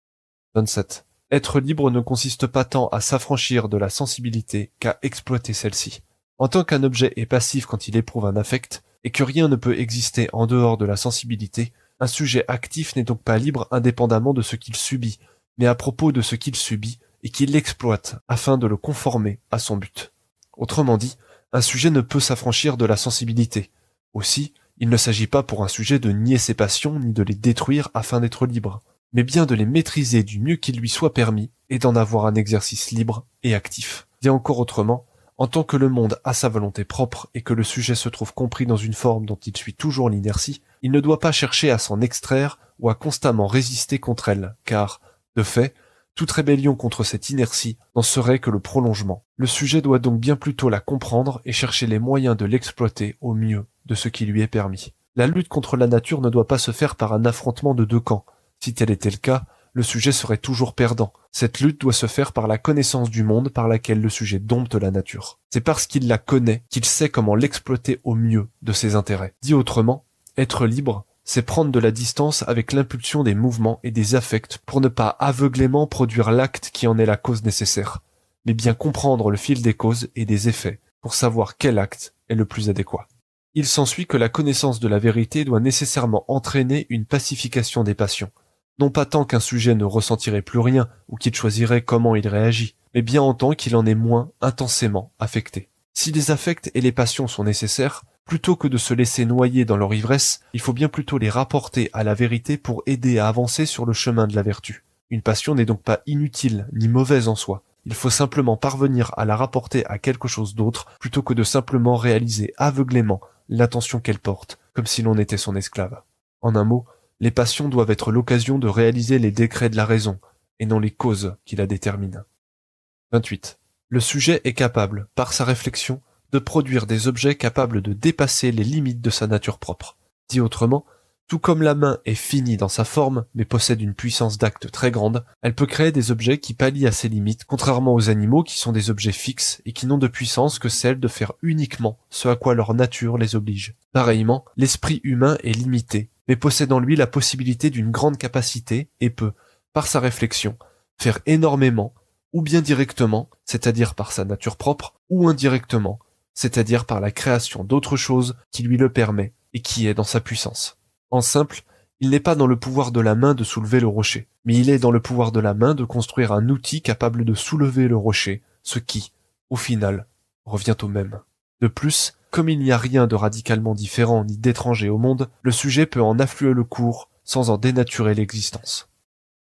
S1: 27. Être libre ne consiste pas tant à s'affranchir de la sensibilité qu'à exploiter celle-ci. En tant qu'un objet est passif quand il éprouve un affect, et que rien ne peut exister en dehors de la sensibilité, un sujet actif n'est donc pas libre indépendamment de ce qu'il subit, mais à propos de ce qu'il subit et qu'il l'exploite afin de le conformer à son but. Autrement dit, un sujet ne peut s'affranchir de la sensibilité. Aussi, il ne s'agit pas pour un sujet de nier ses passions ni de les détruire afin d'être libre, mais bien de les maîtriser du mieux qu'il lui soit permis et d'en avoir un exercice libre et actif. Dit encore autrement, en tant que le monde a sa volonté propre et que le sujet se trouve compris dans une forme dont il suit toujours l'inertie, il ne doit pas chercher à s'en extraire ou à constamment résister contre elle, car, de fait, toute rébellion contre cette inertie n'en serait que le prolongement. Le sujet doit donc bien plutôt la comprendre et chercher les moyens de l'exploiter au mieux de ce qui lui est permis. La lutte contre la nature ne doit pas se faire par un affrontement de deux camps. Si tel était le cas, le sujet serait toujours perdant. Cette lutte doit se faire par la connaissance du monde par laquelle le sujet dompte la nature. C'est parce qu'il la connaît qu'il sait comment l'exploiter au mieux de ses intérêts. Dit autrement, être libre, c'est prendre de la distance avec l'impulsion des mouvements et des affects pour ne pas aveuglément produire l'acte qui en est la cause nécessaire, mais bien comprendre le fil des causes et des effets pour savoir quel acte est le plus adéquat. Il s'ensuit que la connaissance de la vérité doit nécessairement entraîner une pacification des passions. Non pas tant qu'un sujet ne ressentirait plus rien ou qu'il choisirait comment il réagit, mais bien en tant qu'il en est moins intensément affecté. Si les affects et les passions sont nécessaires, plutôt que de se laisser noyer dans leur ivresse, il faut bien plutôt les rapporter à la vérité pour aider à avancer sur le chemin de la vertu. Une passion n'est donc pas inutile ni mauvaise en soi. Il faut simplement parvenir à la rapporter à quelque chose d'autre plutôt que de simplement réaliser aveuglément l'attention qu'elle porte, comme si l'on était son esclave. En un mot, les passions doivent être l'occasion de réaliser les décrets de la raison, et non les causes qui la déterminent. 28. Le sujet est capable, par sa réflexion, de produire des objets capables de dépasser les limites de sa nature propre. Dit autrement, tout comme la main est finie dans sa forme, mais possède une puissance d'acte très grande, elle peut créer des objets qui pallient à ses limites, contrairement aux animaux qui sont des objets fixes et qui n'ont de puissance que celle de faire uniquement ce à quoi leur nature les oblige. Pareillement, l'esprit humain est limité, mais possède en lui la possibilité d'une grande capacité et peut, par sa réflexion, faire énormément, ou bien directement, c'est-à-dire par sa nature propre, ou indirectement, c'est-à-dire par la création d'autre chose qui lui le permet et qui est dans sa puissance. En simple, il n'est pas dans le pouvoir de la main de soulever le rocher, mais il est dans le pouvoir de la main de construire un outil capable de soulever le rocher, ce qui, au final, revient au même. De plus, comme il n'y a rien de radicalement différent ni d'étranger au monde, le sujet peut en affluer le cours sans en dénaturer l'existence.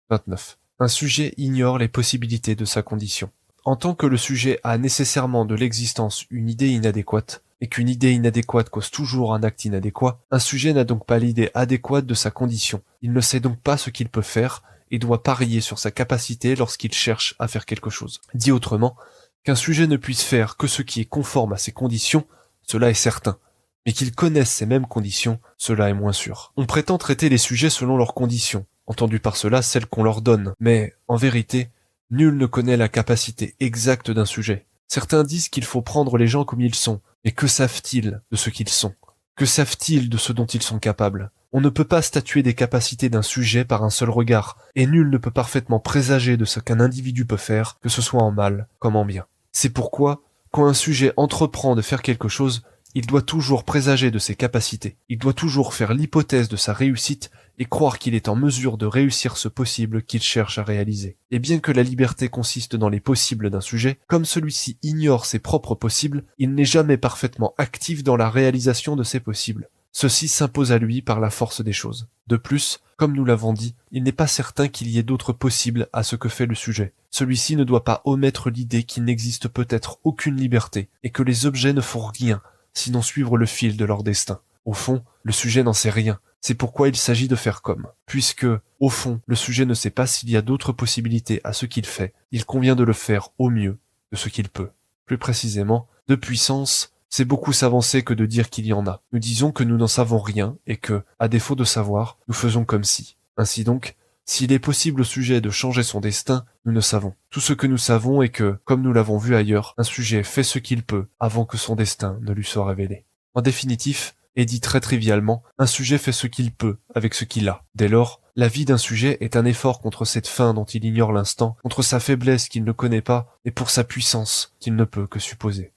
S1: 29. Un sujet ignore les possibilités de sa condition. En tant que le sujet a nécessairement de l'existence une idée inadéquate, et qu'une idée inadéquate cause toujours un acte inadéquat, un sujet n'a donc pas l'idée adéquate de sa condition. Il ne sait donc pas ce qu'il peut faire, et doit parier sur sa capacité lorsqu'il cherche à faire quelque chose. Dit autrement, qu'un sujet ne puisse faire que ce qui est conforme à ses conditions, cela est certain. Mais qu'il connaisse ces mêmes conditions, cela est moins sûr. On prétend traiter les sujets selon leurs conditions, entendu par cela celles qu'on leur donne, mais, en vérité, nul ne connaît la capacité exacte d'un sujet. Certains disent qu'il faut prendre les gens comme ils sont, mais que savent-ils de ce qu'ils sont? Que savent-ils de ce dont ils sont capables? On ne peut pas statuer des capacités d'un sujet par un seul regard, et nul ne peut parfaitement présager de ce qu'un individu peut faire, que ce soit en mal comme en bien. C'est pourquoi, quand un sujet entreprend de faire quelque chose, il doit toujours présager de ses capacités, il doit toujours faire l'hypothèse de sa réussite et croire qu'il est en mesure de réussir ce possible qu'il cherche à réaliser. Et bien que la liberté consiste dans les possibles d'un sujet, comme celui-ci ignore ses propres possibles, il n'est jamais parfaitement actif dans la réalisation de ses possibles. Ceci s'impose à lui par la force des choses. De plus, comme nous l'avons dit, il n'est pas certain qu'il y ait d'autres possibles à ce que fait le sujet. Celui-ci ne doit pas omettre l'idée qu'il n'existe peut-être aucune liberté, et que les objets ne font rien, sinon suivre le fil de leur destin. Au fond, le sujet n'en sait rien. C'est pourquoi il s'agit de faire comme. Puisque, au fond, le sujet ne sait pas s'il y a d'autres possibilités à ce qu'il fait, il convient de le faire au mieux de ce qu'il peut. Plus précisément, de puissance, c'est beaucoup s'avancer que de dire qu'il y en a. Nous disons que nous n'en savons rien et que, à défaut de savoir, nous faisons comme si. Ainsi donc, s'il est possible au sujet de changer son destin, nous ne savons. Tout ce que nous savons est que, comme nous l'avons vu ailleurs, un sujet fait ce qu'il peut avant que son destin ne lui soit révélé. En définitif, et dit très trivialement, un sujet fait ce qu'il peut avec ce qu'il a. Dès lors, la vie d'un sujet est un effort contre cette fin dont il ignore l'instant, contre sa faiblesse qu'il ne connaît pas, et pour sa puissance qu'il ne peut que supposer.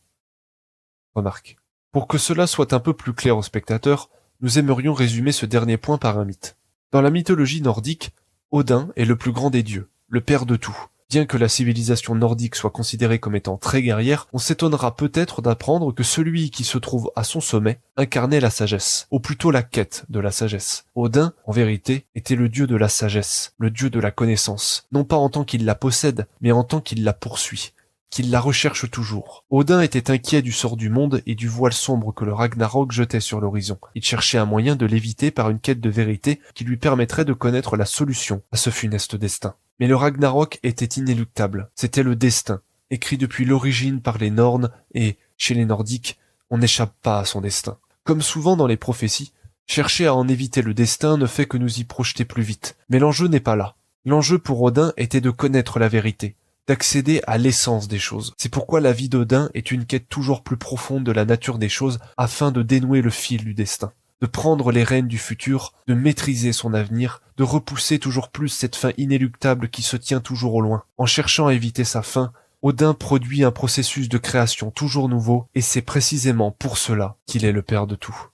S1: Remarque. Pour que cela soit un peu plus clair au spectateur, nous aimerions résumer ce dernier point par un mythe. Dans la mythologie nordique, Odin est le plus grand des dieux, le père de tout. Bien que la civilisation nordique soit considérée comme étant très guerrière, on s'étonnera peut-être d'apprendre que celui qui se trouve à son sommet incarnait la sagesse, ou plutôt la quête de la sagesse. Odin, en vérité, était le dieu de la sagesse, le dieu de la connaissance, non pas en tant qu'il la possède, mais en tant qu'il la poursuit, qu'il la recherche toujours. Odin était inquiet du sort du monde et du voile sombre que le Ragnarok jetait sur l'horizon. Il cherchait un moyen de l'éviter par une quête de vérité qui lui permettrait de connaître la solution à ce funeste destin. Mais le Ragnarok était inéluctable. C'était le destin, écrit depuis l'origine par les Nornes et, chez les Nordiques, on n'échappe pas à son destin. Comme souvent dans les prophéties, chercher à en éviter le destin ne fait que nous y projeter plus vite. Mais l'enjeu n'est pas là. L'enjeu pour Odin était de connaître la vérité, d'accéder à l'essence des choses. C'est pourquoi la vie d'Odin est une quête toujours plus profonde de la nature des choses afin de dénouer le fil du destin, de prendre les rênes du futur, de maîtriser son avenir, de repousser toujours plus cette fin inéluctable qui se tient toujours au loin. En cherchant à éviter sa fin, Odin produit un processus de création toujours nouveau et c'est précisément pour cela qu'il est le père de tout.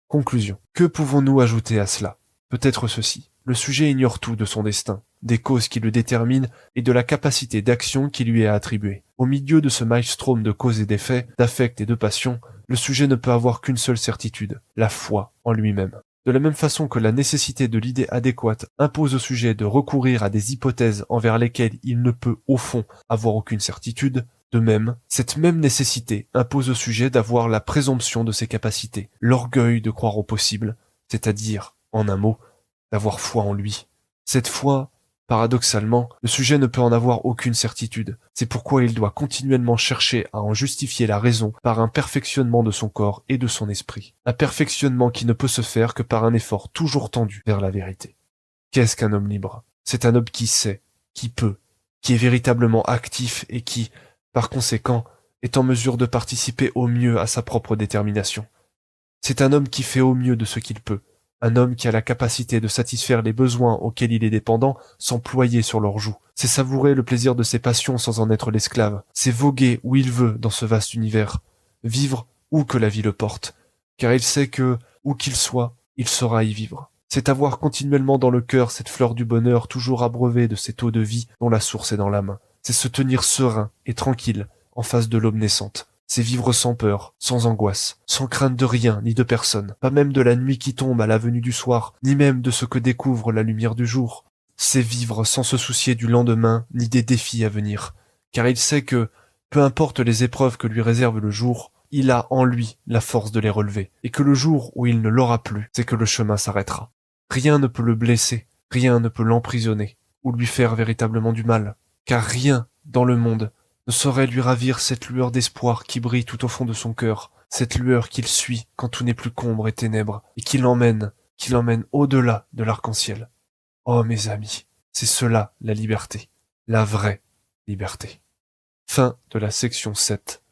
S1: Conclusion. Que pouvons-nous ajouter à cela? Peut-être ceci. Le sujet ignore tout de son destin, des causes qui le déterminent et de la capacité d'action qui lui est attribuée. Au milieu de ce maelstrom de causes et d'effets, d'affects et de passions, le sujet ne peut avoir qu'une seule certitude, la foi en lui-même. De la même façon que la nécessité de l'idée adéquate impose au sujet de recourir à des hypothèses envers lesquelles il ne peut, au fond, avoir aucune certitude, de même, cette même nécessité impose au sujet d'avoir la présomption de ses capacités, l'orgueil de croire au possible, c'est-à-dire, en un mot, d'avoir foi en lui. Cette foi Paradoxalement, le sujet ne peut en avoir aucune certitude. C'est pourquoi il doit continuellement chercher à en justifier la raison par un perfectionnement de son corps et de son esprit. Un perfectionnement qui ne peut se faire que par un effort toujours tendu vers la vérité. Qu'est-ce qu'un homme libre? C'est un homme qui sait, qui peut, qui est véritablement actif et qui, par conséquent, est en mesure de participer au mieux à sa propre détermination. C'est un homme qui fait au mieux de ce qu'il peut. Un homme qui a la capacité de satisfaire les besoins auxquels il est dépendant sans ployer sur leurs joues. C'est savourer le plaisir de ses passions sans en être l'esclave. C'est voguer où il veut dans ce vaste univers. Vivre où que la vie le porte. Car il sait que, où qu'il soit, il saura y vivre. C'est avoir continuellement dans le cœur cette fleur du bonheur toujours abreuvée de cette eau de vie dont la source est dans la main. C'est se tenir serein et tranquille en face de l'aube naissante. C'est vivre sans peur, sans angoisse, sans crainte de rien ni de personne, pas même de la nuit qui tombe à la venue du soir, ni même de ce que découvre la lumière du jour. C'est vivre sans se soucier du lendemain ni des défis à venir, car il sait que, peu importe les épreuves que lui réserve le jour, il a en lui la force de les relever, et que le jour où il ne l'aura plus, c'est que le chemin s'arrêtera. Rien ne peut le blesser, rien ne peut l'emprisonner, ou lui faire véritablement du mal, car rien dans le monde ne saurait lui ravir cette lueur d'espoir qui brille tout au fond de son cœur, cette lueur qu'il suit quand tout n'est plus qu'ombre et ténèbres, et qui l'emmène au-delà de l'arc-en-ciel. Oh mes amis, c'est cela la liberté, la vraie liberté. Fin de la section 7,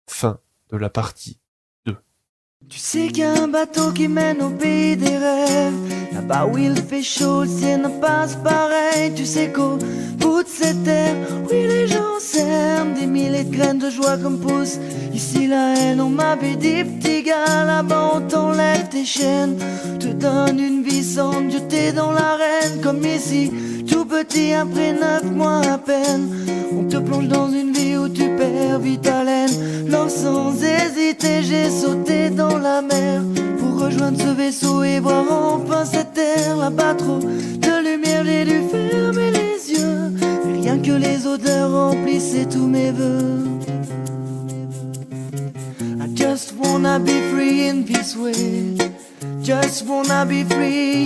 S1: fin de la partie 2.
S2: Tu sais qu'il y a un bateau qui mène au pays des rêves. Là-bas où il fait chaud, le ciel ne passe pareil. Tu sais qu'au bout de cette terre, oui les gens s'aiment. Des milliers de graines de joie comme poussent ici la haine. On m'avait dit petit gars, là-bas on t'enlève tes chaînes, te donne une vie sans Dieu, t'es dans l'arène. Comme ici, tout petit après 9 mois à peine, on te plonge dans une vie où tu perds vite haleine. Lors sans hésiter, j'ai sauté dans la mer pour rejoindre ce vaisseau et voir enfin cette terre. Là-bas trop de lumière, j'ai dû fermer les yeux, et rien que les odeurs remplissaient tous mes vœux. I just wanna be free in this way, just wanna be free